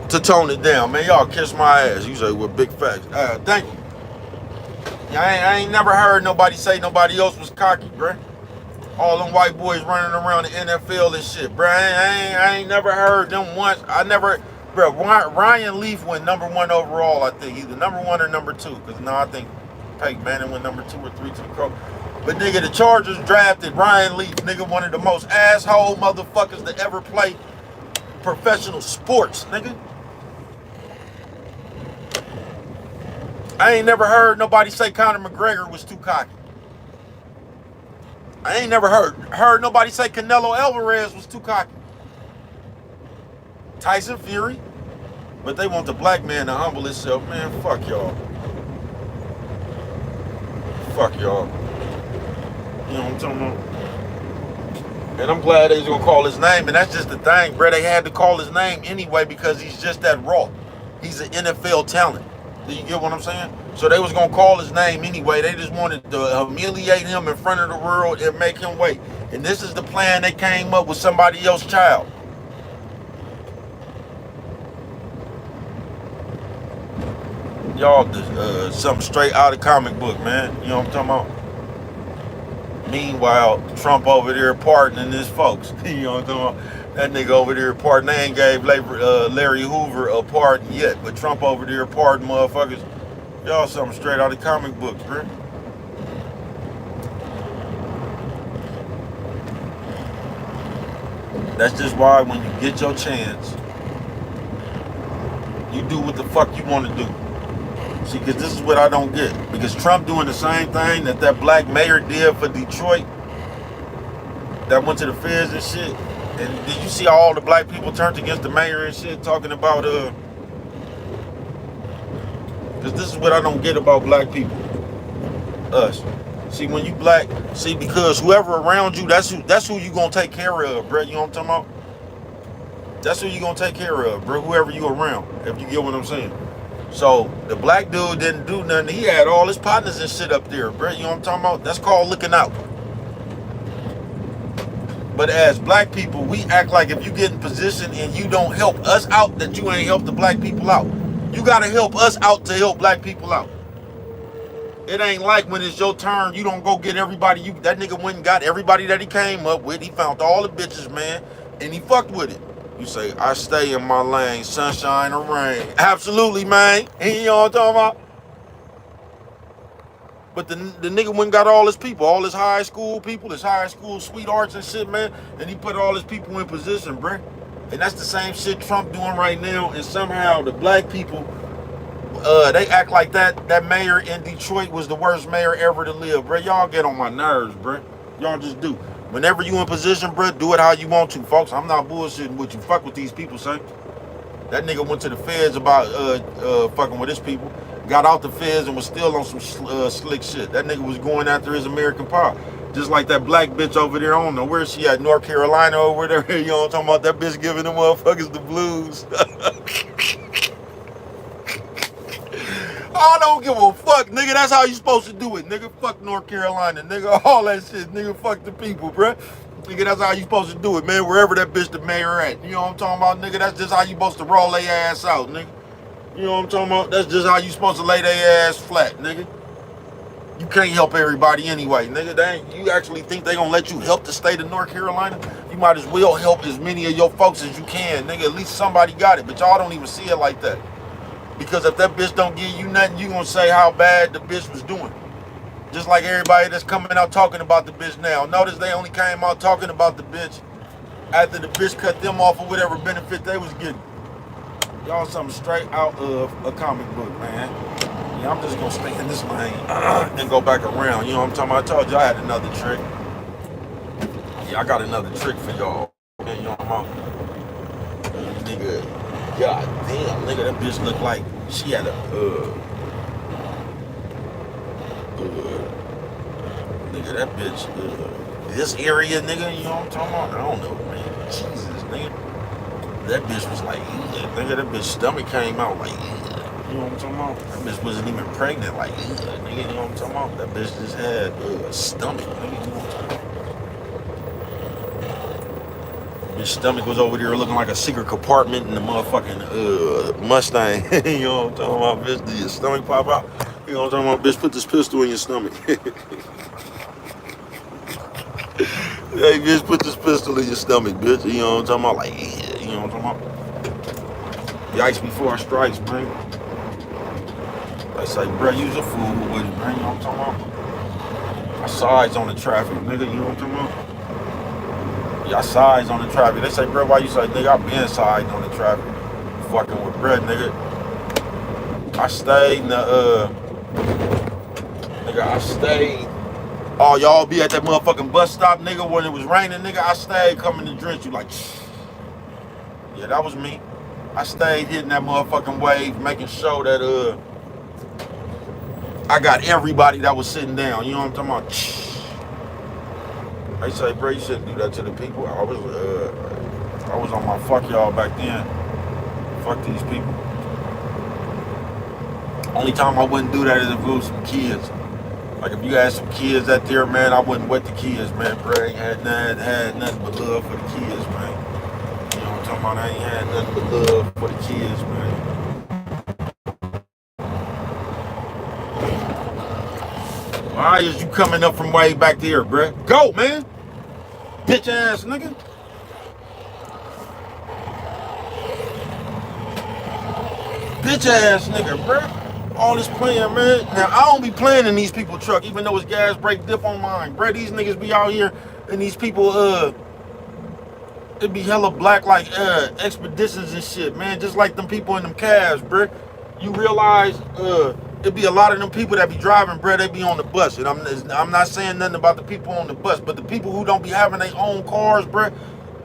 to tone it down. Man, y'all kiss my ass. You say, well, big facts. Thank you. I ain't never heard nobody say nobody else was cocky, bruh. All them white boys running around the NFL and shit, bruh. I ain't never heard them once. Bruh, Ryan Leaf went #1 overall, I think. Either #1 or #2. Because now I think Peyton Manning went #2 or 3 to the Colts. But nigga, the Chargers drafted Ryan Leaf, nigga, one of the most asshole motherfuckers to ever play professional sports, nigga. I ain't never heard nobody say Conor McGregor was too cocky. I ain't never heard nobody say Canelo Alvarez was too cocky. Tyson Fury. But they want the black man to humble himself. Man, fuck y'all. Fuck y'all. You know what I'm talking about? And I'm glad they was gonna call his name. And that's just the thing, bro. They had to call his name anyway because he's just that raw. He's an NFL talent. Do you get what I'm saying? So they was gonna call his name anyway. They just wanted to humiliate him in front of the world and make him wait. And this is the plan they came up with somebody else's child. Y'all, something straight out of comic book, man. You know what I'm talking about? Meanwhile, Trump over there pardoning his folks. You know what I'm talking about? That nigga over there pardon. They ain't gave Larry Hoover a pardon yet, but Trump over there pardon motherfuckers. Y'all something straight out of comic books, bro. That's just why when you get your chance, you do what the fuck you want to do. See, because this is what I don't get. Because Trump doing the same thing that black mayor did for Detroit, that went to the feds and shit. And did you see all the black people turned against the mayor and shit, talking about because this is what I don't get about black people. Us. See, when you black, see, because whoever around you, that's who you gonna take care of, bro. You know what I'm talking about? That's who you gonna take care of, bro. Whoever you around, if you get what I'm saying. So the black dude didn't do nothing. He had all his partners and shit up there, bro. You know what I'm talking about? That's called looking out. But as black people, we act like if you get in position and you don't help us out, that you ain't help the black people out. You gotta help us out to help black people out. It ain't like when it's your turn, you don't go get everybody. That nigga went and got everybody that he came up with. He found all the bitches, man, and he fucked with it. You say, I stay in my lane, sunshine or rain. Absolutely, man. You know what I'm talking about? But the nigga went and got all his people, all his high school people, his high school sweethearts and shit, man. And he put all his people in position, bruh. And that's the same shit Trump doing right now. And somehow the black people, they act like that mayor in Detroit was the worst mayor ever to live, bruh. Y'all get on my nerves, bruh. Y'all just do. Whenever you in position, bruh, do it how you want to, folks. I'm not bullshitting with you. Fuck with these people, son. That nigga went to the feds about fucking with his people. Got out the feds and was still on some slick shit. That nigga was going after his American power. Just like that black bitch over there, I don't know where she at, North Carolina or whatever. You know what I'm talking about? That bitch giving them motherfuckers the blues. I don't give a fuck, nigga. That's how you supposed to do it, nigga. Fuck North Carolina, nigga. All that shit, nigga. Fuck the people, bruh. Nigga, that's how you supposed to do it, man. Wherever that bitch the mayor at. You know what I'm talking about, nigga? That's just how you supposed to roll their ass out, nigga. You know what I'm talking about? That's just how you supposed to lay their ass flat, nigga. You can't help everybody anyway, nigga. You actually think they gonna let you help the state of North Carolina? You might as well help as many of your folks as you can, nigga. At least somebody got it, but y'all don't even see it like that. Because if that bitch don't give you nothing, you gonna say how bad the bitch was doing. Just like everybody that's coming out talking about the bitch now. Notice they only came out talking about the bitch after the bitch cut them off of whatever benefit they was getting. Y'all something straight out of a comic book, man. Yeah, I'm just gonna stay in this lane and go back around. You know what I'm talking about? I told you I had another trick. Yeah, I got another trick for y'all. You know what I'm talking about? Nigga, god damn, nigga, that bitch looked like she had a nigga, that bitch, this area, nigga, you know what I'm talking about? I don't know, man. Jesus, nigga. That bitch was like, nigga, that bitch stomach came out like, you know what I'm talking about? That bitch wasn't even pregnant, like, nigga, you know what I'm talking about? That bitch just had a stomach, nigga, you know what I'm talking about? Bitch stomach was over there looking like a secret compartment in the motherfucking Mustang. You know what I'm talking about, bitch? Did your stomach pop out? You know what I'm talking about? Bitch, put this pistol in your stomach. Hey, bitch, put this pistol in your stomach, bitch. You know what I'm talking about? Like, yeah, you know what I'm talking about? Yikes before strikes, man. I say, bro, use a fool with it, man. You know what I'm talking about? I sides on the traffic, nigga. You know what I'm talking about? Yeah, I sides on the traffic. They say, bro, why you say, nigga, I been sides on the traffic. Fucking with bread, nigga. I stayed in the, nigga, I stayed. Oh, y'all be at that motherfucking bus stop, nigga, when it was raining, nigga. I stayed coming to drench you like, yeah, that was me. I stayed hitting that motherfucking wave, making sure that I got everybody that was sitting down. You know what I'm talking about? They say, bro, you shouldn't do that to the people. I was on my fuck y'all back then. Fuck these people. Only time I wouldn't do that is if it was some kids. Like if you had some kids out there, man, I wouldn't wet the kids, man. Bro, I ain't had nothing but love for the kids, man. You know what I'm talking about? I ain't had nothing but love for the kids, man. Why is you coming up from way back there, bro? Go, man. Bitch ass nigga. Bitch ass nigga, bro. All this playing, man. Now, I don't be playing in these people truck, even though it's gas brake dip on mine. Bro, these niggas be out here, and these people, it be hella black, like, expeditions and shit, man. Just like them people in them cabs, bro. You realize, it be a lot of them people that be driving, bro, they be on the bus. And I'm not saying nothing about the people on the bus, but the people who don't be having their own cars, bro,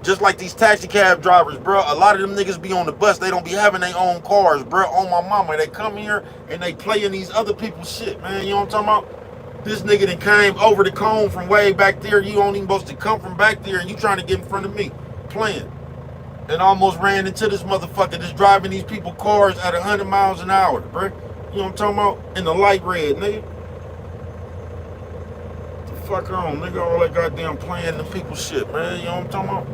just like these taxi cab drivers, bro. A lot of them niggas be on the bus. They don't be having their own cars, bro. On my mama. They come here and they play in these other people's shit, man. You know what I'm talking about? This nigga that came over the cone from way back there. You don't even supposed to come from back there and you trying to get in front of me. Playing. and almost ran into this motherfucker that's driving these people cars at 100 miles an hour, bro. You know what I'm talking about? In the light red, nigga. The fuck on, nigga. All that goddamn playing the people shit, man. You know what I'm talking about?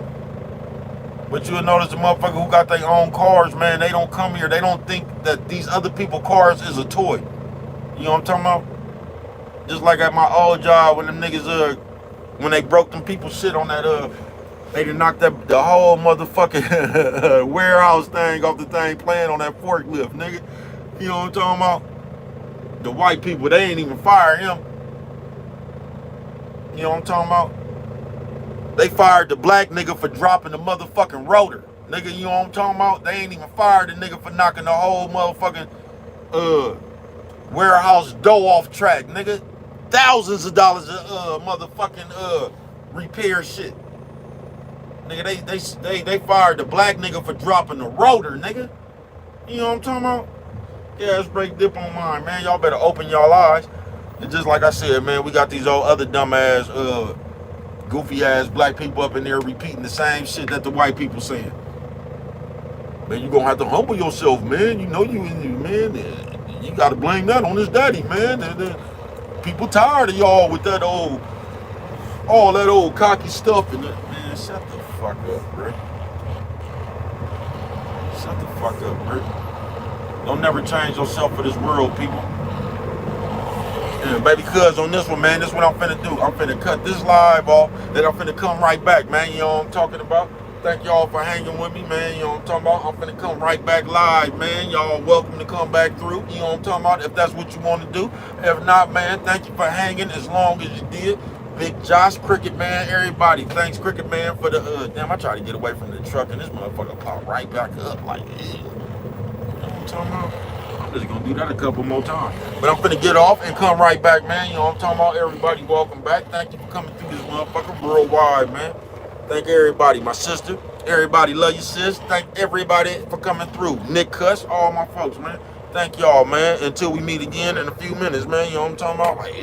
But you'll notice the motherfucker who got their own cars, man, they don't come here. They don't think that these other people's cars is a toy. You know what I'm talking about? Just like at my old job when them niggas, when they broke them people's shit on that, they done knocked the whole motherfucking warehouse thing off the thing playing on that forklift, nigga. You know what I'm talking about? The white people, they ain't even fire him. You know what I'm talking about? They fired the black nigga for dropping the motherfucking rotor. Nigga, you know what I'm talking about? They ain't even fired the nigga for knocking the whole motherfucking warehouse door off track, nigga. Thousands of dollars of motherfucking repair shit. Nigga, they fired the black nigga for dropping the rotor, nigga. You know what I'm talking about? Yeah, let's break dip on mine, man. Y'all better open y'all eyes. And just like I said, man, we got these old other dumbass, goofy ass black people up in there repeating the same shit that the white people saying. Man, you gonna have to humble yourself, man. You know man. You gotta blame that on his daddy, man. And people tired of y'all with that all that old cocky stuff and that. Man, shut the fuck up, bro. Shut the fuck up, bro. Don't never change yourself for this world, people. Yeah, baby cuz on this one, man, this is what I'm finna do. I'm finna cut this live off, then I'm finna come right back, man. You know what I'm talking about? Thank y'all for hanging with me, man. You know what I'm talking about? I'm finna come right back live, man. Y'all welcome to come back through. You know what I'm talking about? If that's what you want to do. If not, man, thank you for hanging as long as you did. Big Josh, Cricket Man, everybody. Thanks, Cricket Man, for the, damn, I tried to get away from the truck and this motherfucker popped right back up like, you know what I'm talking about? I'm just gonna do that a couple more times. But I'm finna get off and come right back, man. You know what I'm talking about? Everybody, welcome back. Thank you for coming through this motherfucker worldwide, man. Thank everybody, my sister. Everybody love you, sis. Thank everybody for coming through. Nick Cuss, all my folks, man. Thank y'all, man. Until we meet again in a few minutes, man. You know what I'm talking about? Like,